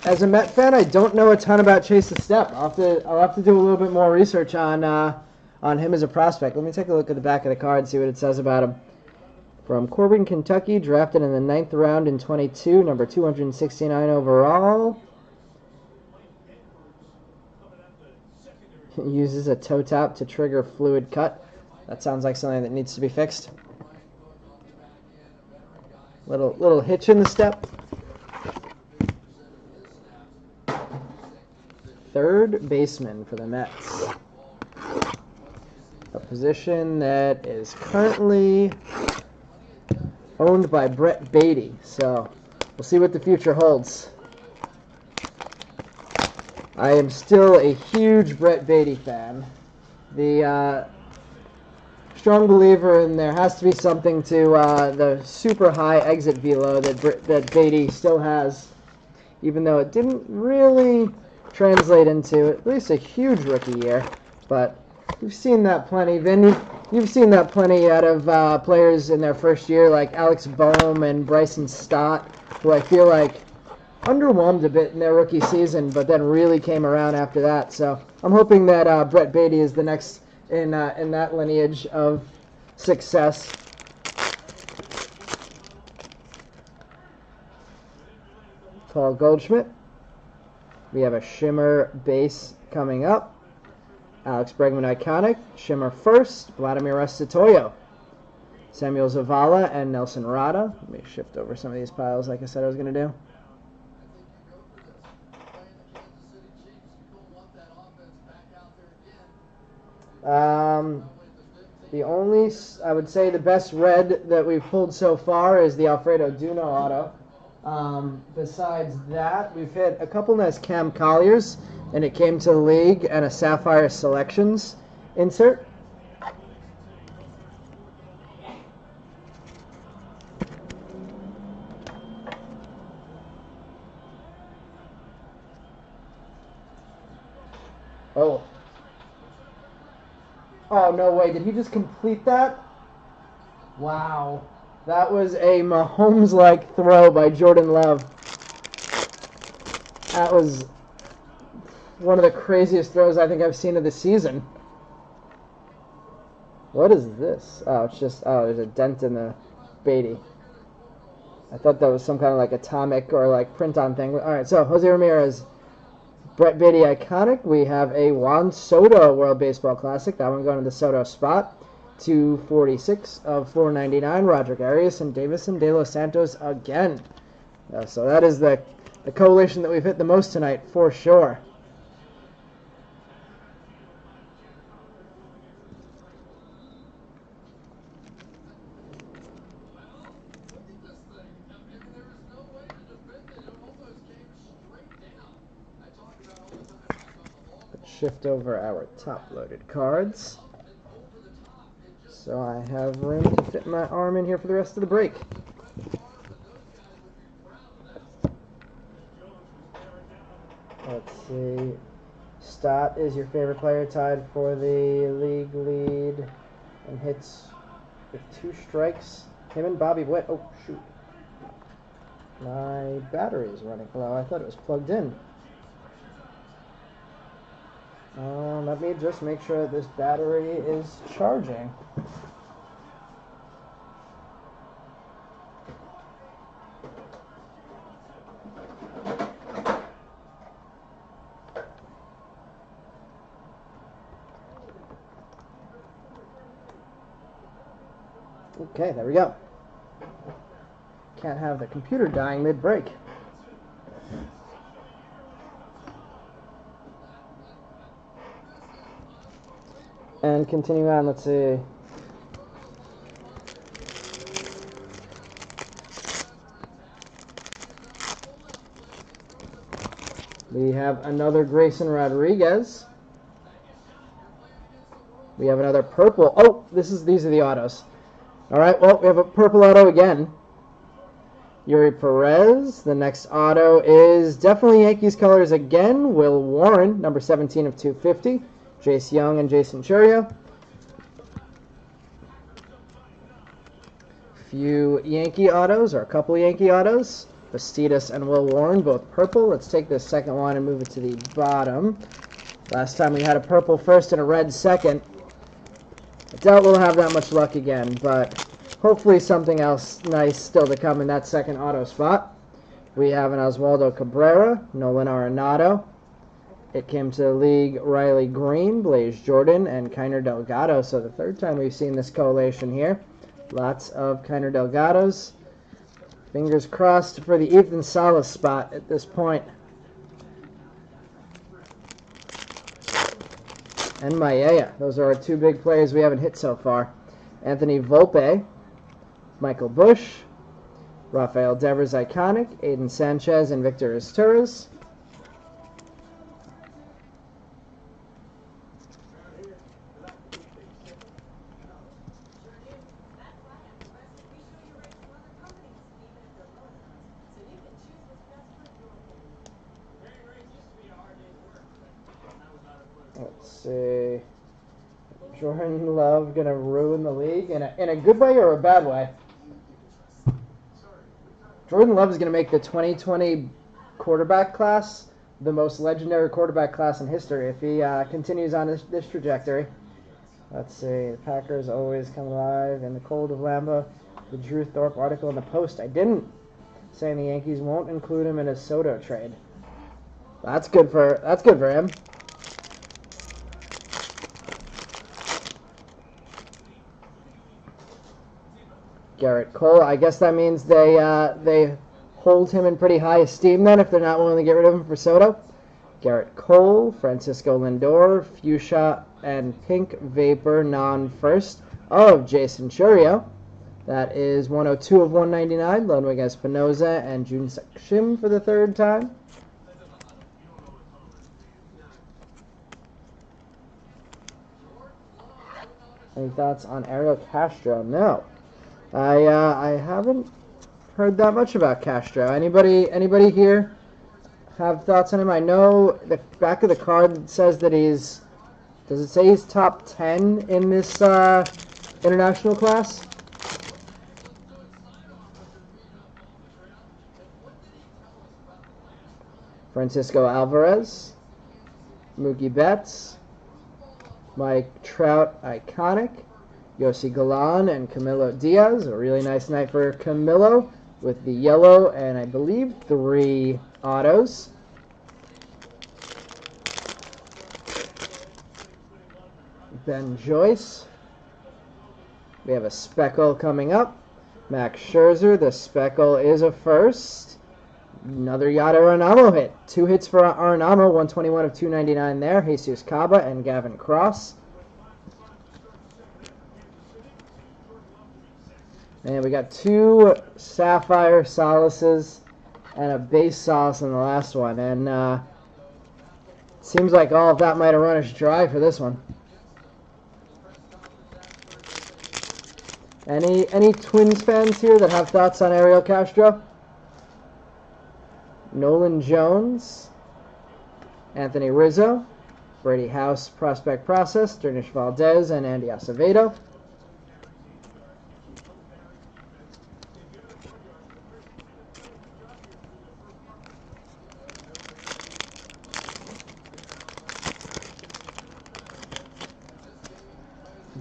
As a Met fan, I don't know a ton about Chase Estep. I'll have to do a little bit more research on him as a prospect. Let me take a look at the back of the card, see what it says about him. From Corbin, Kentucky, drafted in the 9th round in 22, number 269 overall. Uses a toe tap to trigger fluid cut. That sounds like something that needs to be fixed. Little hitch in the step. Third baseman for the Mets. A position that is currently owned by Brett Beatty. So we'll see what the future holds. I am still a huge Brett Beatty fan. The strong believer in there has to be something to the super high exit velo that Beatty still has, even though it didn't really translate into at least a huge rookie year. But you've seen that plenty, Vin. You've seen that plenty out of players in their first year, like Alex Bowman and Bryson Stott, who I feel like underwhelmed a bit in their rookie season, but then really came around after that. So I'm hoping that Brett Beatty is the next in that lineage of success. Paul Goldschmidt. We have a Shimmer base coming up. Alex Bregman iconic. Shimmer first. Vladimir Restitoyo. Samuel Zavala and Nelson Rada. Let me shift over some of these piles like I said I was going to do. The only, I would say, the best red that we've pulled so far is the Alfredo Duno auto. Besides that, we've hit a couple nice Cam Colliers, and it came to the league, and a Sapphire Selections insert. Oh, no way. Did he just complete that? Wow. That was a Mahomes-like throw by Jordan Love. That was one of the craziest throws I think I've seen of the season. What is this? Oh, it's just, there's a dent in the Beatty. I thought that was some kind of like atomic or like print-on thing. All right, so Jose Ramirez. Brett Beatty iconic. We have a Juan Soto World Baseball Classic. That one going to the Soto spot. 246 of 499. Roderick Arias and Davison De Los Santos again. So that is the coalition that we've hit the most tonight for sure. Shift over our top-loaded cards. So I have room to fit my arm in here for the rest of the break. Let's see. Stott is your favorite player, tied for the league lead and hits with 2 strikes. Him and Bobby Witt. Oh, shoot. My battery is running low. I thought it was plugged in. Let me just make sure that this battery is charging. Okay, there we go. Can't have the computer dying mid-break. And continue on, let's see. We have another Grayson Rodriguez. We have another purple. Oh, these are the autos. All right, well, we have a purple auto again. Yuri Perez. The next auto is definitely Yankees colors again. Will Warren, number 17 of 250. Jace Young and Jason Churia. Few Yankee autos, or a couple Yankee autos. Bastidas and Will Warren, both purple. Let's take this second one and move it to the bottom. Last time we had a purple first and a red second. I doubt we'll have that much luck again, but hopefully something else nice still to come in that second auto spot. We have an Oswaldo Cabrera, Nolan Arenado. It came to the league Riley Green, Blaze Jordan, and Kiner Delgado. So the third time we've seen this collation here. Lots of Kiner Delgados. Fingers crossed for the Ethan Salas spot at this point. And Maella. Those are our two big players we haven't hit so far. Anthony Volpe, Michael Bush, Rafael Devers Iconic, Aiden Sanchez, and Victor Torres. Let's see. Jordan Love gonna ruin the league in a good way or a bad way? Jordan Love is gonna make the 2020 quarterback class the most legendary quarterback class in history if he continues on this trajectory. Let's see. The Packers always come alive in the cold of Lambeau. The Drew Thorpe article in the Post. I didn't, saying the Yankees won't include him in a Soto trade. That's good for him. Garrett Cole. I guess that means they hold him in pretty high esteem then if they're not willing to get rid of him for Soto. Garrett Cole, Francisco Lindor, Fuchsia, and Pink Vapor non-first of Jason Churio. That is 102 of 199. Ludwig Espinoza and Jun Shim for the third time. Any thoughts on Ariel Castro? No. I haven't heard that much about Castro. Anybody here have thoughts on him? I know the back of the card says that he's... Does it say he's top 10 in this international class? Francisco Alvarez, Mookie Betts, Mike Trout Iconic, Yossi Galan, and Camilo Diaz. A really nice night for Camilo with the yellow and I believe 3 autos. Ben Joyce. We have a speckle coming up. Max Scherzer. The speckle is a first. Another Yada Arenado hit. 2 hits for Arenado. 121 of 299 there. Jesus Caba and Gavin Cross. And we got 2 Sapphire Solaces and a base Solace in the last one. And seems like all of that might have run us dry for this one. Any Twins fans here that have thoughts on Ariel Castro? Nolan Jones, Anthony Rizzo, Brady House Prospect Process, Dernish Valdez, and Andy Acevedo.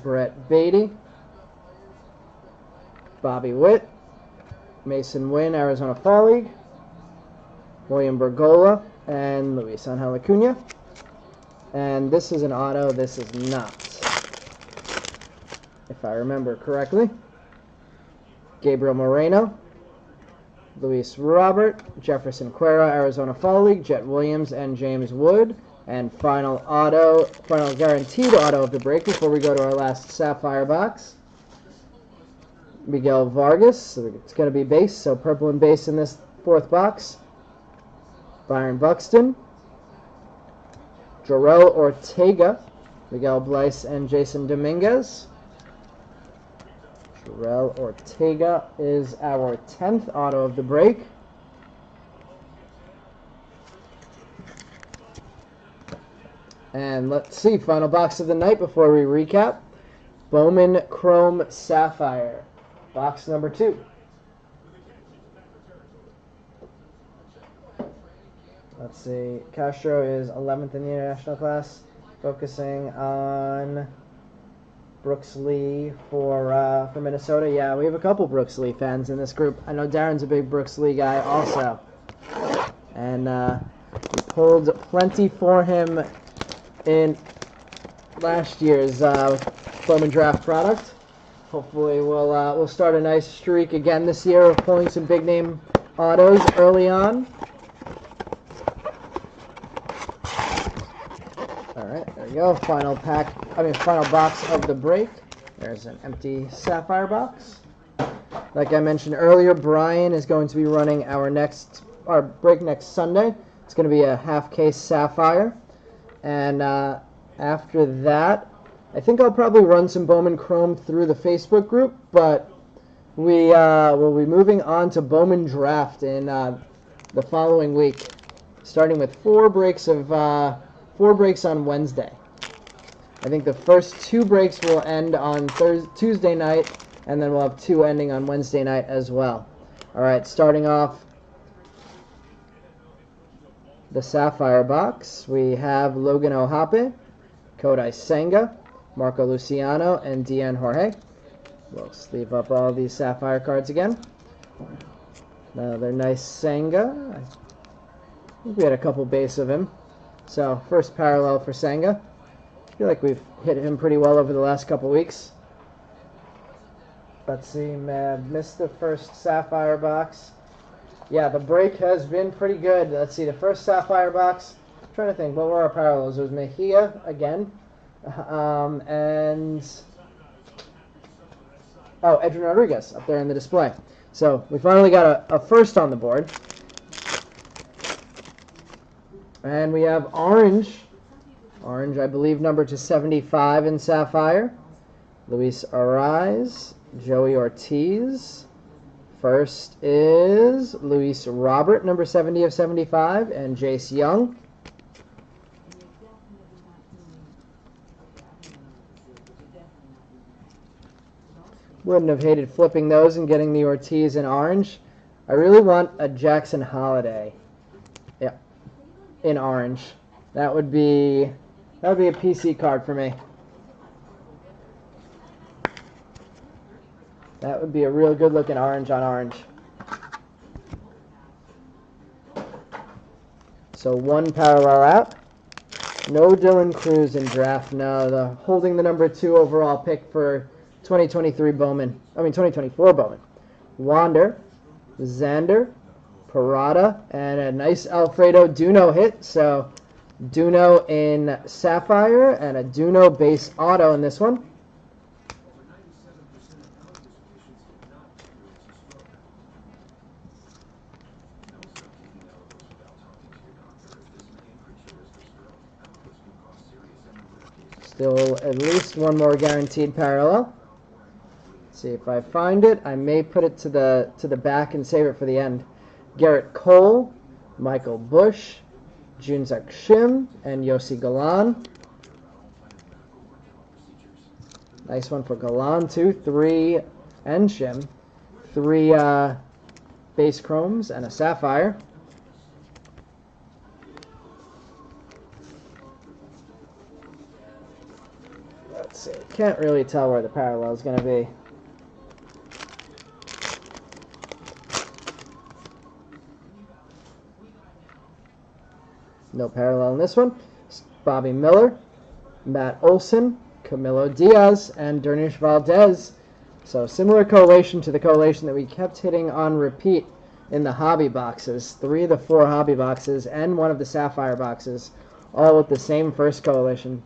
Brett Beatty, Bobby Witt, Mason Wynn, Arizona Fall League, William Bergola, and Luis Angel Acuna. And this is an auto, this is not, if I remember correctly. Gabriel Moreno, Luis Robert, Jefferson Cuero, Arizona Fall League, Jet Williams, and James Wood. And final guaranteed auto of the break before we go to our last Sapphire box. Miguel Vargas, so it's going to be base, so purple and base in this 4th box. Byron Buxton, Jorel Ortega, Miguel Blyce, and Jason Dominguez. Jorel Ortega is our 10th auto of the break. And let's see, final box of the night before we recap. Bowman Chrome Sapphire, box number 2. Let's see, Castro is 11th in the international class, focusing on Brooks Lee for Minnesota. Yeah, we have a couple Brooks Lee fans in this group. I know Darren's a big Brooks Lee guy also. And we pulled plenty for him in last year's Bowman draft product. Hopefully we'll start a nice streak again this year of pulling some big name autos early on. All right, there we go. Final box of the break. There's an empty Sapphire box. Like I mentioned earlier, Brian is going to be running our break next Sunday. It's going to be a half case Sapphire, and after that, I think I'll probably run some Bowman Chrome through the Facebook group, but we will be moving on to Bowman Draft in the following week, starting with four breaks on Wednesday. I think the first two breaks will end on Tuesday night, and then we'll have two ending on Wednesday night as well. All right, starting off the Sapphire box, we have Logan Ohape, Kodai Senga, Marco Luciano, and Dean Jorge. We'll sleeve up all these Sapphire cards again. Another nice Senga. I think we had a couple base of him. So, first parallel for Senga. I feel like we've hit him pretty well over the last couple weeks. Let's see, missed the first Sapphire box. Yeah, the break has been pretty good. Let's see, the first Sapphire box, I'm trying to think, what were our parallels? It was Mejia again, and Edwin Rodriguez up there in the display. So we finally got a first on the board. And we have Orange, I believe number to 75 in Sapphire, Luis Ariz, Joey Ortiz. First is Luis Robert, number 70 of 75, and Jace Young. Wouldn't have hated flipping those and getting the Ortiz in orange. I really want a Jackson Holiday. Yeah, in orange. That would be a PC card for me. That would be a real good looking orange on orange. So one parallel out. No Dylan Cruz in draft. No, holding the number 2 overall pick for 2024 Bowman. Wander, Xander, Parada, and a nice Alfredo Duno hit. So Duno in Sapphire and a Duno base auto in this one. Still at least one more guaranteed parallel. Let's see if I find it. I may put it to the back and save it for the end. Garrett Cole, Michael Bush, Junzak Shim, and Yossi Galan. Nice one for Galan too. 3 and Shim. 3 base chromes and a Sapphire. Let's see. Can't really tell where the parallel is going to be. No parallel in this one. Bobby Miller, Matt Olson, Camilo Diaz, and Dernish Valdez. So similar correlation to the correlation that we kept hitting on repeat in the hobby boxes. 3 of the 4 hobby boxes and 1 of the Sapphire boxes, all with the same first collation.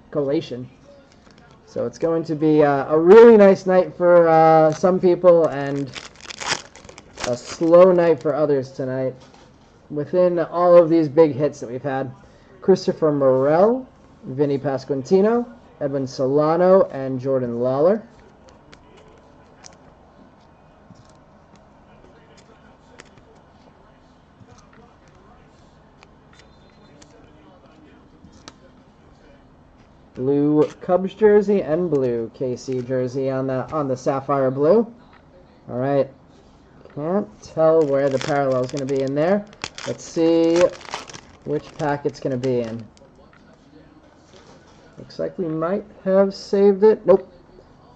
So it's going to be a really nice night for some people and a slow night for others tonight. Within all of these big hits that we've had, Christopher Morel, Vinny Pasquantino, Edwin Solano, and Jordan Lawler. Blue Cubs jersey and blue KC jersey on the Sapphire blue. All right, can't tell where the parallel is going to be in there. Let's see which pack it's going to be in. Looks like we might have saved it. Nope.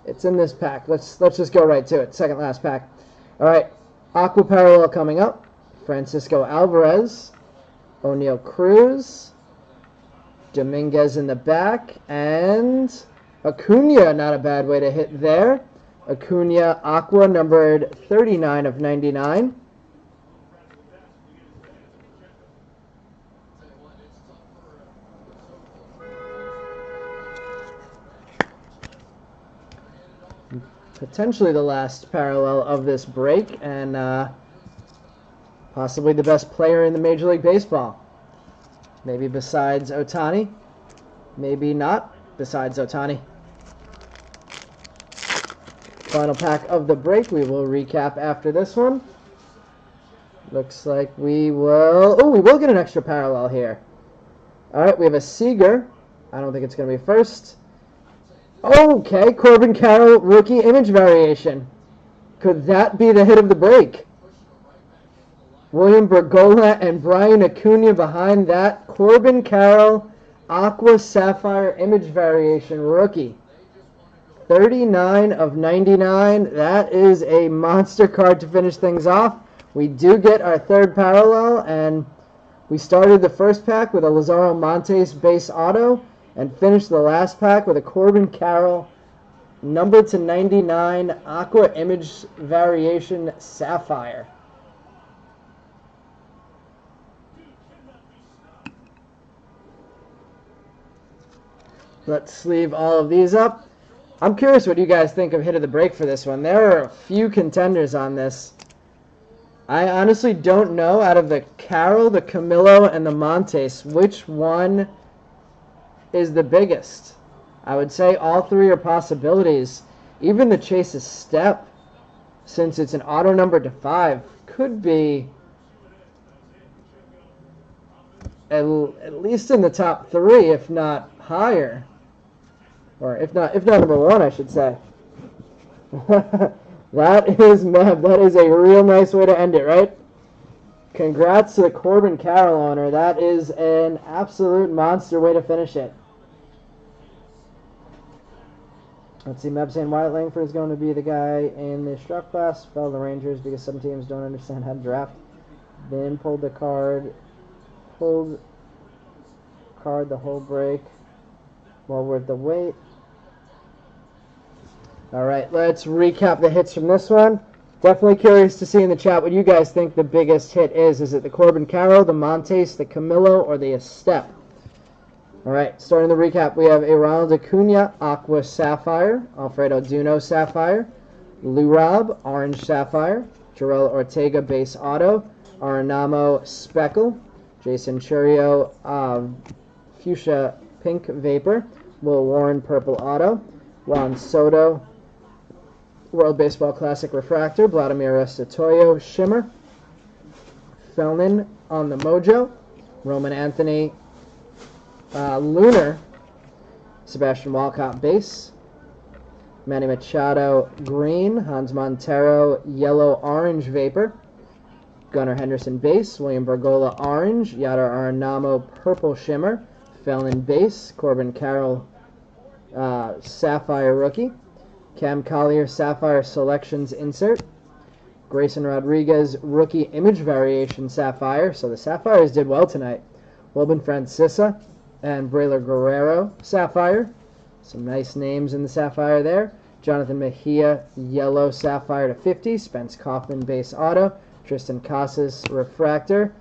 It's in this pack. Let's just go right to it. Second last pack. All right. Aqua Parallel coming up. Francisco Alvarez. O'Neal Cruz. Dominguez in the back. And Acuna, not a bad way to hit there. Acuna Aqua, numbered 39 of 99. Potentially the last parallel of this break, and possibly the best player in the Major League Baseball. Maybe besides Ohtani. Maybe not besides Ohtani. Final pack of the break. We will recap after this one. Looks like we will... Oh, we will get an extra parallel here. All right, we have a Seager. I don't think it's going to be first. Okay, Corbin Carroll rookie image variation. Could that be the hit of the break? William Bergolla and Brian Acuna behind that. Corbin Carroll Aqua Sapphire image variation rookie. 39 of 99. That is a monster card to finish things off. We do get our third parallel, and we started the first pack with a Lazaro Montes base auto and finished the last pack with a Corbin Carroll numbered to 99 Aqua image variation Sapphire. Let's sleeve all of these up. I'm curious what you guys think of hit of the break for this one. There are a few contenders on this. I honestly don't know, out of the Carroll, the Camilo, and the Montes, which one is the biggest. I would say all three are possibilities. Even the Chase's Step, since it's an auto number to 5, could be at least in the top 3, if not higher. Or if not number 1, I should say. That is mad. That is a real nice way to end it, right? Congrats to the Corbin Carroll owner. That is an absolute monster way to finish it. Let's see, Meb saying Wyatt Langford is going to be the guy in the struck class. Fell the Rangers because some teams don't understand how to draft. Then pulled the card the whole break. Well worth the wait. All right, let's recap the hits from this one. Definitely curious to see in the chat what you guys think the biggest hit is. Is it the Corbin Carroll, the Montes, the Camilo, or the Estep? All right, starting the recap, we have a Ronald Acuna Aqua Sapphire, Alfredo Duno Sapphire, Lou Robb Orange Sapphire, Jarrell Ortega Base Auto, Arenamo Speckle, Jason Churio Fuchsia Pink Vapor, Will Warren Purple Auto, Juan Soto World Baseball Classic Refractor, Vladimir Satoyo Shimmer, Felnin on the Mojo, Roman Anthony Lunar, Sebastian Walcott Base, Manny Machado Green, Hans Montero Yellow Orange Vapor, Gunnar Henderson Base, William Bergolla Orange, Yadar Arenamo Purple Shimmer, Felnin Base, Corbin Carroll Sapphire Rookie, Cam Collier Sapphire Selections Insert, Grayson Rodriguez Rookie Image Variation Sapphire. So the Sapphires did well tonight. Wilbin Francesa and Braylor Guerrero Sapphire. Some nice names in the Sapphire there. Jonathan Mejia Yellow Sapphire to 50. Spence Kaufman Base Auto. Tristan Casas Refractor.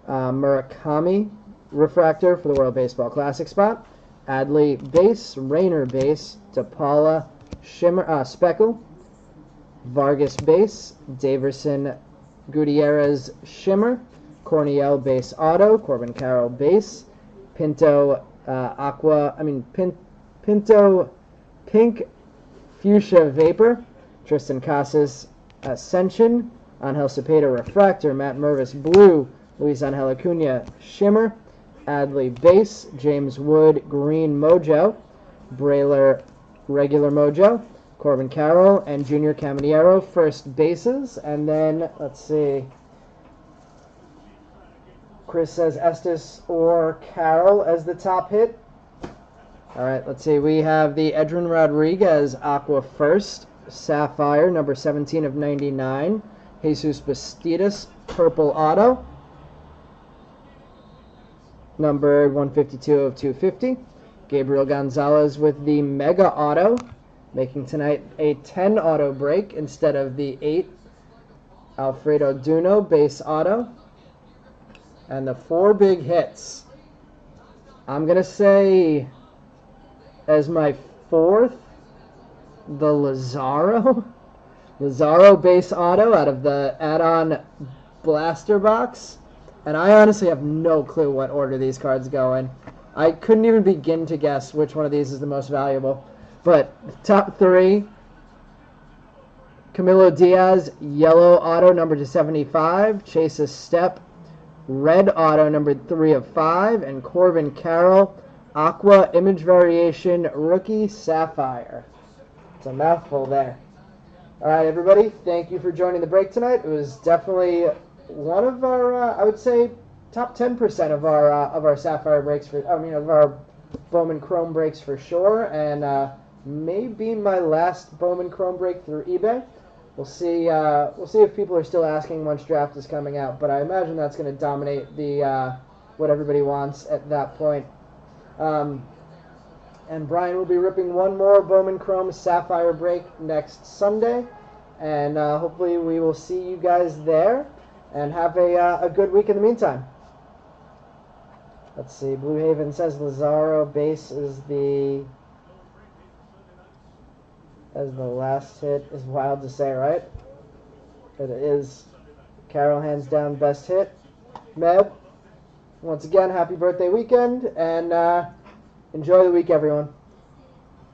Murakami Refractor for the World Baseball Classic spot. Adley Base, Rayner Base, DePaula Shimmer, Speckle, Vargas Base, Daverson Gutierrez Shimmer, Corniel Base Auto, Corbin Carroll Base, Pinto Pinto Pink Fuchsia Vapor, Tristan Casas Ascension, Angel Cepeda Refractor, Matt Mervis Blue, Luis Angel Acuna Shimmer, Adley Base, James Wood Green Mojo, Braylor Regular Mojo, Corbin Carroll, and Junior Caminero first bases. And then, let's see, Chris says Estes or Carroll as the top hit. All right, let's see. We have the Edwin Rodriguez Aqua first. Sapphire, number 17 of 99. Jesus Bastidas, purple auto. Number 152 of 250. Gabriel Gonzalez with the Mega Auto, making tonight a 10 auto break instead of the 8. Alfredo Duno, base auto. And the 4 big hits. I'm going to say, as my 4th, the Lazaro. Lazaro base auto out of the add-on blaster box. And I honestly have no clue what order these cards go in. I couldn't even begin to guess which one of these is the most valuable. But top 3, Camilo Diaz, yellow auto, number 275. Chase a Step, red auto, number 3 of 5. And Corbin Carroll, aqua image variation, rookie Sapphire. It's a mouthful there. All right, everybody, thank you for joining the break tonight. It was definitely one of our, I would say, top 10% of our Sapphire breaks of our Bowman Chrome breaks for sure, and maybe my last Bowman Chrome break through eBay. We'll see. We'll see if people are still asking once draft is coming out, but I imagine that's going to dominate the what everybody wants at that point. And Brian will be ripping one more Bowman Chrome Sapphire break next Sunday, and hopefully we will see you guys there. And have a good week in the meantime. Let's see. Blue Haven says Lazaro base is the last hit. Is wild to say, right? But it is. Carol hands down best hit. Meb, once again, happy birthday weekend, and enjoy the week, everyone.